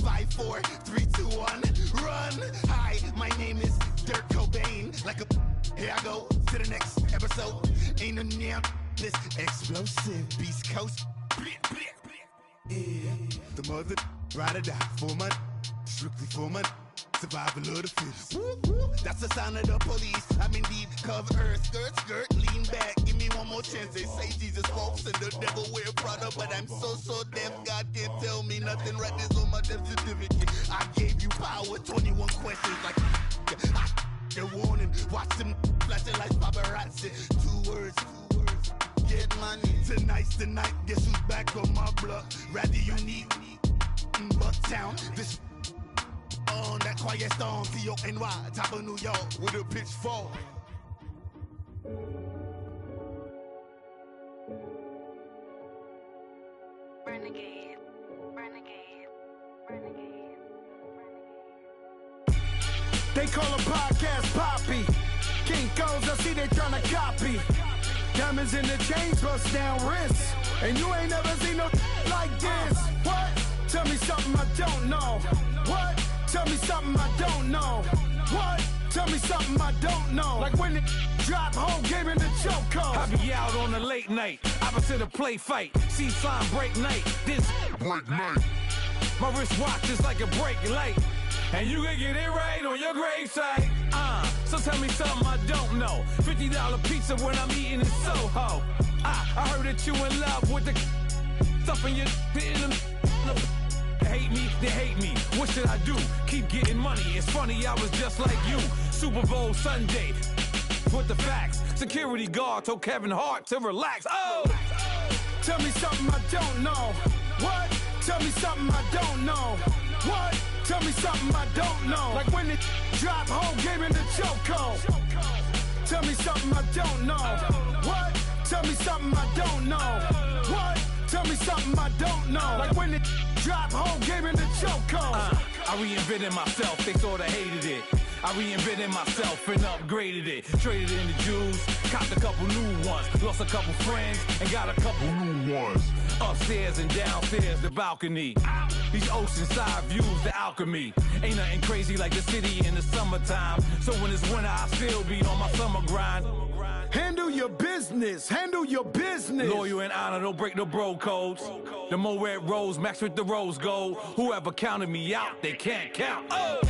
5, 4, 3, 2, 1, run. Hi, my name is Dirk Cobain. Like a. Here I go to the next episode. Ain't no damn this explosive Beast Coast. Yeah. The mother ride or die for my. Strictly for my. Survival of the fittest. That's the sound of the police. I'm indeed cover earth, skirt, lean back. Give me one more chance. They say Jesus walks and the devil wear Prada, but I'm so deaf. God can't tell me nothing. Right this on my death certificate. I gave you power. 21 questions like a warning. Watch them flashing like paparazzi. 2 words. Get money. Tonight's the night. Guess who's back on my block? Rather unique. Bucktown. This. On that quiet storm, T-O-N-Y, top of New York, with a pitchfork. Renegade. They call a podcast Poppy. Kinkos, I see they tryna copy. Diamonds in the chains, bust down wrists. And you ain't never seen no like this. What? Tell me something I don't know. What? Tell me something I don't know. What? Tell me something I don't know. Like when it drop, whole game in the chokehold. I be out on a late night, opposite a play fight. See sign break night, this break night. My wristwatch is like a break light. And you can get it right on your gravesite. So tell me something I don't know. $50 pizza when I'm eating in Soho. I heard that you in love with the stuff in your hate me, they hate me. What should I do? Keep getting money. It's funny, I was just like you. Super Bowl Sunday. With the facts. Security guard told Kevin Hart to relax. Oh! Tell me something I don't know. What? Tell me something I don't know. What? Tell me something I don't know. Like when it drop, whole game in the chokehold. Tell me something I don't know. What? Tell me something I don't know. What? Tell me something I don't know. Like when it drop, whole game in the chokehold. I reinvented myself, they sorta hated it. I reinvented myself and upgraded it. Traded in the Jews, copped a couple new ones. Lost a couple friends and got a couple new ones. Upstairs and downstairs, the balcony. These oceanside views, the alchemy. Ain't nothing crazy like the city in the summertime. So when it's winter, I still be on my summer grind. Handle your business, handle your business. Loyal and honor, don't break no bro codes. The more red rose, max with the rose gold. Whoever counted me out, they can't count. Oh!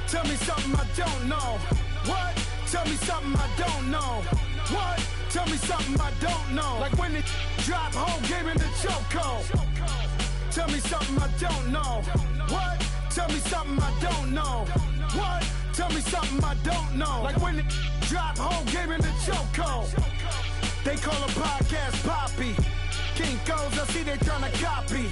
Tell me something I don't know. What? Tell me something I don't know. What? Tell me something I don't know. Like when it drop, whole game in the chokehold. Tell me something I don't know. What? Tell me something I don't know. What? Tell me something I don't know. Like when it drop, whole game in the chokehold. They call a podcast Poppy. Kinkos, I see they tryna copy.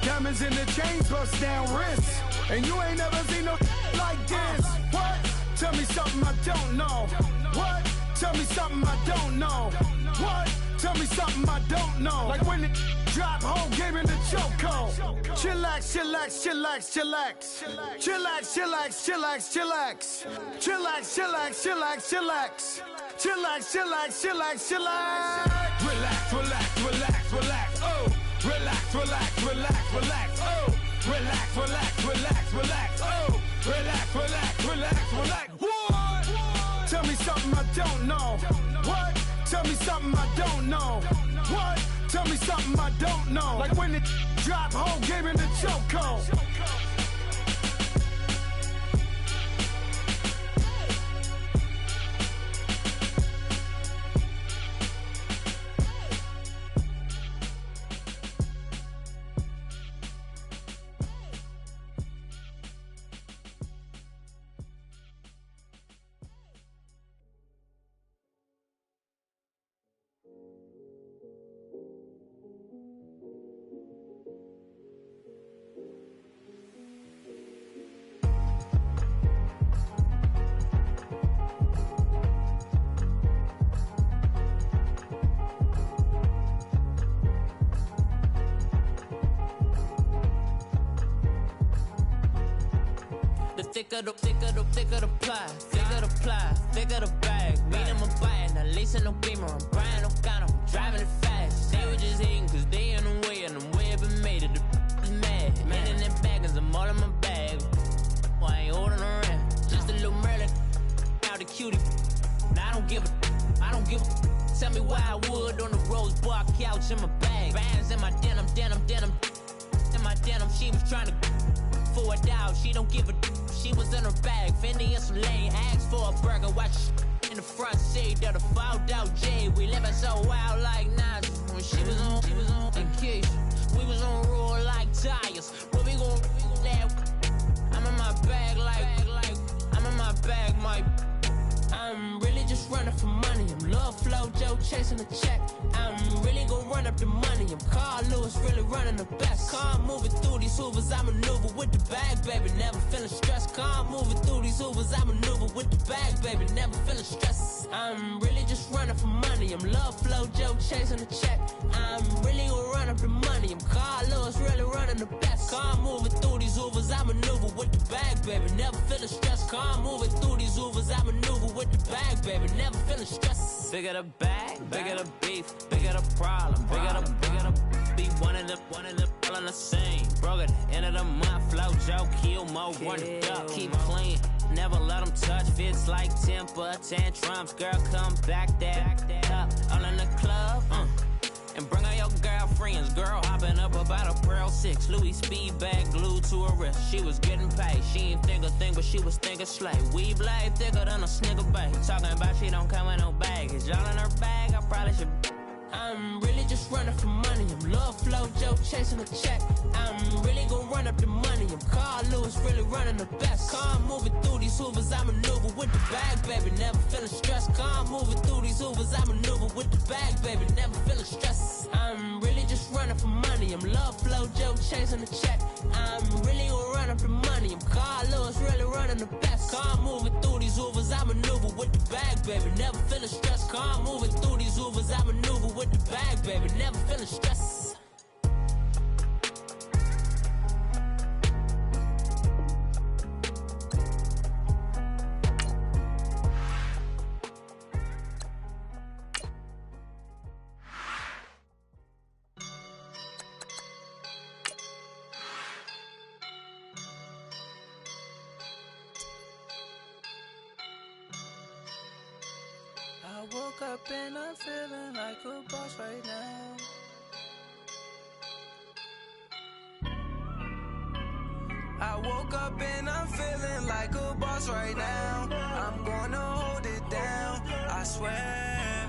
Diamonds in the chains, bust down wrists. And you ain't never seen no like this. What? Tell me something I don't know. What? Tell me something I don't know. What? Tell me something I don't know. Like when it drop, whole game in the chokehold. Chillax, chillax, chillax, chillax. Chillax, chillax, chillax, chillax. Chillax, chillax, chillax, chillax. Chillax, chillax, chillax, chillax. Relax, relax, relax, relax. Oh! Relax, relax, relax, relax. Oh! Relax, relax, relax, relax. Oh! Relax, relax, relax, relax. What? Tell me something I don't know. What? Tell me something I don't know. What? Tell me something I don't know. Like when it drop, whole game in the chokehold. Thicker the pie, thicker the bag. Meet him a bite, not leasing no beamer. I'm Brian O'Connor, I'm driving it fast. They were just hating cause they in the way, and the way I've been made it, the is mad. Man in them baggers, I'm all in my bag. Well, I ain't holding around, just a little Merlin. Now the cutie, now I don't give a. Tell me why I would on the rose bar couch in my bag. Bands in my denim. In my denim, she was trying to for a $1. She don't give a. She was in her bag, Fendi and some lane. Asked for a burger, watch in the front seat of the fouled out J. We living so wild like Nas. When she was on vacation, we was on roll like tires. Where we gon' laugh? I'm in my bag like I'm in my bag, my. I'm really just running for money. I'm Love Flow Joe chasing the check. I'm really gon' run up the money. I'm Carl Lewis, really running the best. Car moving through these Hoovers, I maneuver with the bag, baby. Never feeling stressed. Car moving through these Hoovers, I maneuver with the bag, baby. Never feeling stressed. I'm really just running for money. I'm Love Flow Joe chasing the check. I'm really gon' run up the money. I'm Carl Lewis, really running the best. Car moving through these Hoovers, I maneuver with the bag, baby. Never feeling stressed. Car moving through these Hoovers, I maneuver with the bag, baby. Never feeling stressed. Bigger the bag, bigger the beef, bigger the problem, bigger the be one of them all in the same. Broke at the end of the month, flow Joe, kill mo, run it up, keep clean. Never let them touch, fits like temper tantrums. Girl, come back that up, all in the club, and bring all your girlfriends. Girl hopping up about a Pearl 6 Louis speed bag glued to her wrist. She was getting paid, she ain't think a thing, but she was thinking slay. We blade thicker than a snicker bag. Talking about she don't come with no baggage. All in her bag, I probably should. I'm really just running for money. I'm Love Flow Joe chasing a check. I'm really gon' run up the money. I'm Carl Lewis, really running the best. Car moving through these Hoovers, I maneuver with the bag, baby. Never feeling stressed. Car moving through these Hoovers, I maneuver with the bag, baby. Never feeling stressed. I'm really just running for money. I'm Love Flow Joe chasing the check. I'm really gon' run up the money. I'm Carl Lewis, really running the best. Car moving through these Hoovers, I maneuver with the bag, baby. Never feeling stressed. Car moving through these Hoovers, I maneuver with the bag, baby. Never feeling stressed. I woke up and I'm feeling like a boss right now. I woke up and I'm feeling like a boss right now. I'm gonna hold it down, I swear.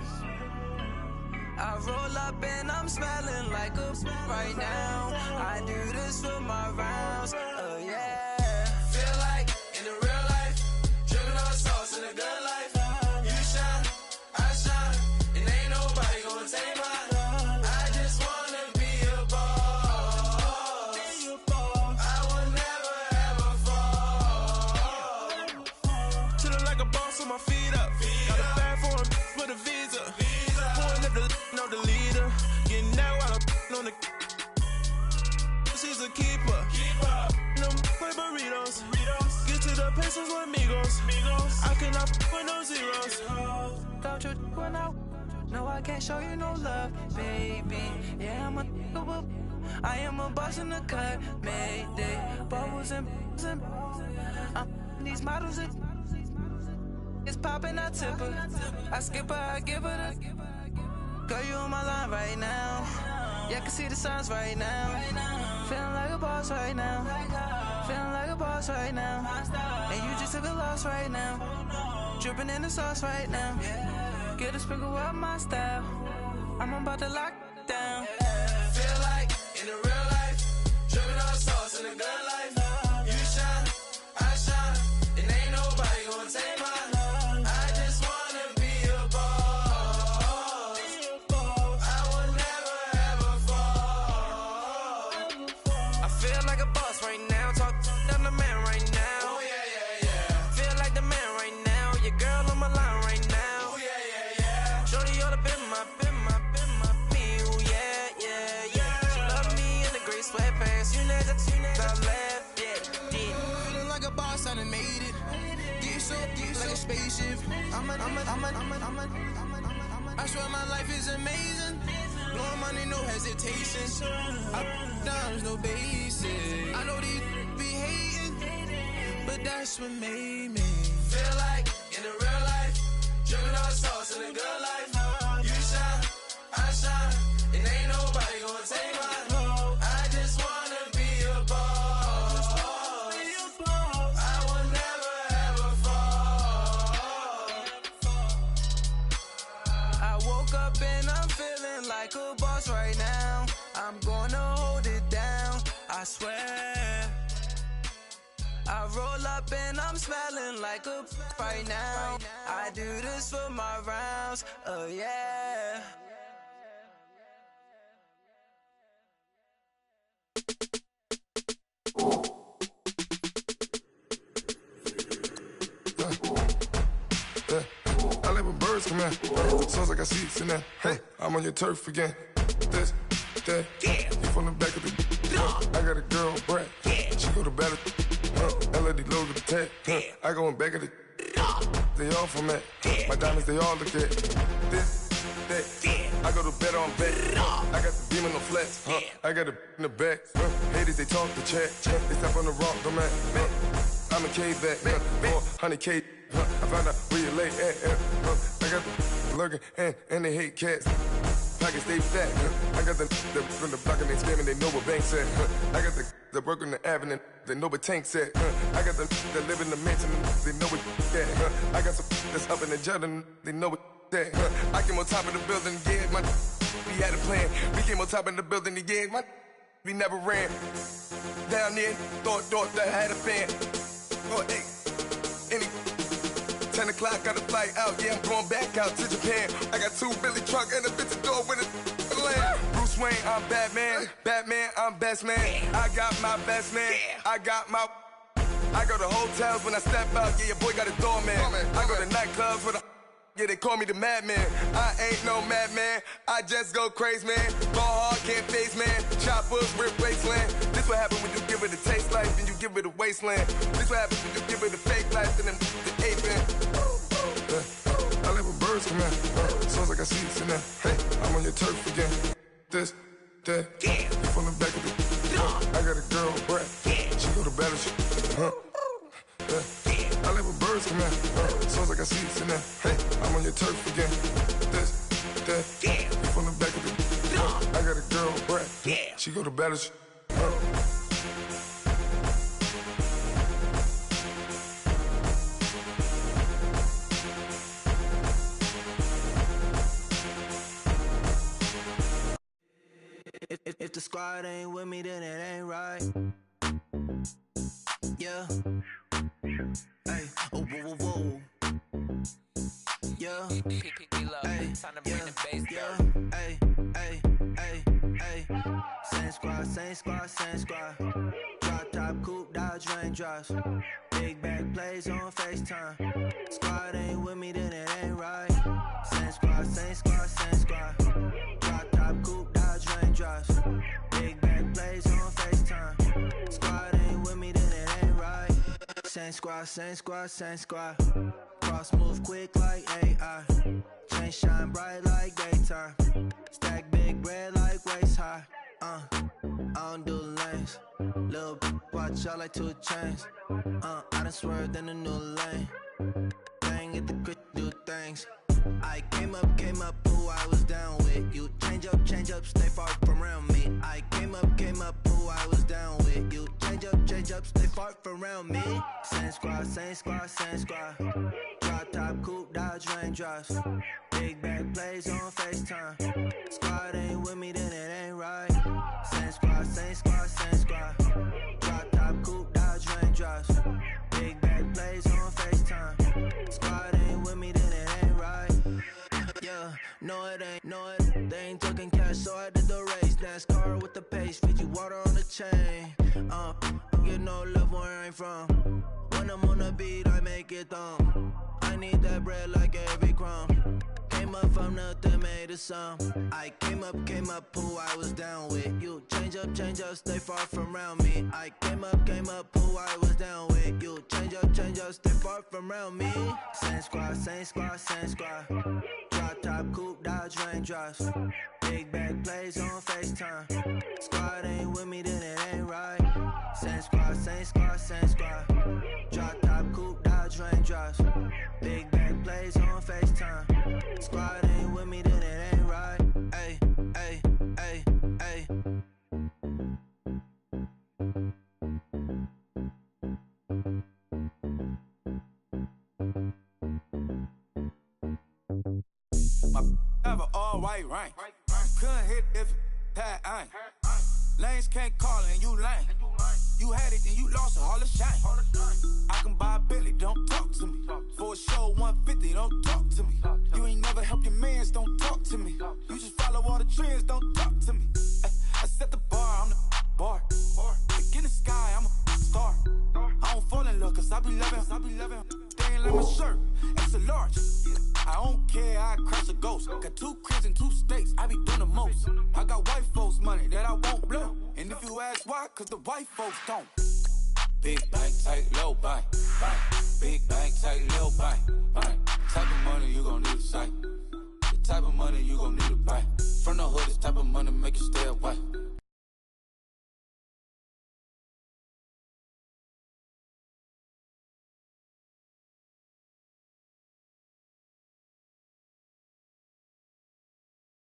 I roll up and I'm smelling like a right now. I do this for my rounds, oh yeah. Feel like in the real life, dripping on sauce in a good life. You shine, I shine, and ain't nobody gonna take mine. I just wanna be a boss. I will never ever fall. Chillin' like a boss with my feet up. Got a bag for him with a visa. Pulling up the know the leader. Getting that while I'm on the. She's a keeper. No play burritos. Get to the pesos with amigos. I cannot with no zeros. Don't you when no, I can't show you no love, baby. Yeah, I am a boss in the cut, mayday. Bubbles and these models are. It's popping, I tip her. I skip her, I give her the. Girl, you on my line right now. Yeah, I can see the signs right now. Feeling like a boss right now. Feeling like a boss right now. And you just took a loss right now. Dripping in the sauce right now. Get a sprinkle up my style. I'm about to lock down. Feel like in the real life, dripping on sauce in the good life. You shine, I shine, and ain't nobody gonna take mine. I just wanna be a boss. I will never ever fall. I feel like a boss right now. Talk to the man right now. Oh yeah, yeah, yeah. Feel like the man right now. Your girl on my line right now. Oh yeah, yeah, yeah. Shorty oughta been my. Ooh, yeah, yeah, yeah. She love me in the gray sweatpants. You know that I left, yeah. Feeling like a boss, I done made it. Get so like a spaceship. I swear my life is amazing. Blowing money, no hesitation. Up, downs, no basic. I know these be hating, but that's what made me Feel like in the real life, dripping on sauce in the good life. You shine, I shine, and ain't nobody gonna take mine. I just wanna be a boss. I will never ever fall. I woke up and I'm feeling like a boss right now. I'm gonna hold it down, I swear. I roll up and I'm smelling like a right now. I do this for my rounds, oh yeah. I let my birds come in. Sounds like I see seats in there. Hey, I'm on your turf again. This, that, you from the back of the. I got a girl, Brad. She go to battle. LED logo the tag. I go in back of the. They all from that. My diamonds, they all look at. This, that. I go to bed on bed. I got the beam on the flats. I got it in the back. Haters, they talk the chat. They step on the rock, the man. I'm a cave back. 400K. I found out where you lay at. I got the lurking and they hate cats. Pockets stay fat. I got the from the block and they scamming, they know what banks at. I got the work on the avenue, they know what tanks at. I got the live in the mansion, they know what that. I got some that's up in the Jordan, they know what that. I came on top of the building, yeah, my we had a plan. We came on top of the building, yeah, my we never ran. Down there, thought that I had a fan. Oh, hey, any 10 o'clock, got a flight out, yeah, I'm going back out to Japan. I got 2 Billy truck and a bitch door with a land. Bruce Wayne, I'm Batman. Batman, I'm best man. I got my best man. I got my. I go to hotels when I step out, yeah, your boy got a doorman. I go to nightclubs with a. Yeah, they call me the madman. I ain't no madman. I just go crazy, man. Ball hard, can't face, man. Choppers, rip wasteland. This what happen when you give it a taste life and you give it a wasteland. This what happen when you give it a fake life and then the ape in. I let my birds come in. Sounds like I see seats in there. Hey, I'm on your turf again. This, that, you from the back of the. I got a girl, Brad. She go to battle. I let my birds come in. Sounds like I see seats in there. Hey, I'm on your turf again. This, that, you from the back of the. I got a girl, Brad. She go to battle. If the squad ain't with me, then it ain't right. Yeah. Hey, oh, whoa, whoa, whoa. Yeah. Hey, yeah. Hey, hey, hey, hey. Same squad, same squad, same squad. Drop top, coupe, Dodge raindrops. Big back plays on FaceTime. Squad ain't with me, then it ain't right. Same squad, same squad, same squad. Drop top, coupe, Dodge raindrops. Big back plays on FaceTime. Squad ain't with me, then it ain't right. Same squad, same squad, same squad. Cross move quick like AI. Chain shine bright like daytime. Stack big bread like waist high. I don't do lanes. Little watch out like 2 chains. I done swerved in a new lane. Bang at the crit, do things. I came up, who I was down with. You change up, stay far from around around me. Same squad, same squad, same squad. Drop top, coupe, Dodge raindrops. Big back plays on FaceTime. Squad ain't with me, then it ain't right. Same squad, same squad, same squad. Drop top, coupe, Dodge raindrops. Big back plays on FaceTime. Squad ain't with me, then it ain't right. Yeah, no it ain't, no it. They ain't talking cash, so I did the race. NASCAR with the pace, Fiji water on the chain. Get no love where I'm from. When I'm on the beat, I make it thumb. I need that bread like every crumb. Came up from nothing, made a sum. I came up, who I was down with. You change up, stay far from around me. I came up, who I was down with. You change up, stay far from around me. Same squad, same squad, same squad. Drop top, coupe, Dodge raindrops. Big back plays on FaceTime. Squad ain't with me, then it ain't right. Same squad, same squad, same squad. Drop top, coupe, Dodge raindrops. Big back plays on FaceTime. Squad ain't with me, then it ain't right. Ay, ay, ay, ay. My have an all white rank. Couldn't hit if it had ain't. Lanes can't call and you lame. You had it and you lost a Hall of Shame. I can buy a Billy, don't talk to me. For a show 150, don't talk to me. You ain't never helped your mans, don't talk to me. You just follow all the trends, don't talk to me. I set the bar, I'm the bar. Like in the sky, I'm a star. I don't fall in love cause I be loving. They ain't like my shirt, it's a large. I don't care, I crash a ghost. Got 2 cribs in 2 states, I be doing the most. I got white folks money that I won't blow. And if you ask why, cause the white folks don't. Big bank, tight, low bank. Big bank, tight, low bank. Type of money you gon' need a sight. The type of money you gon' need a buy. From the hood, this type of money make you stay away.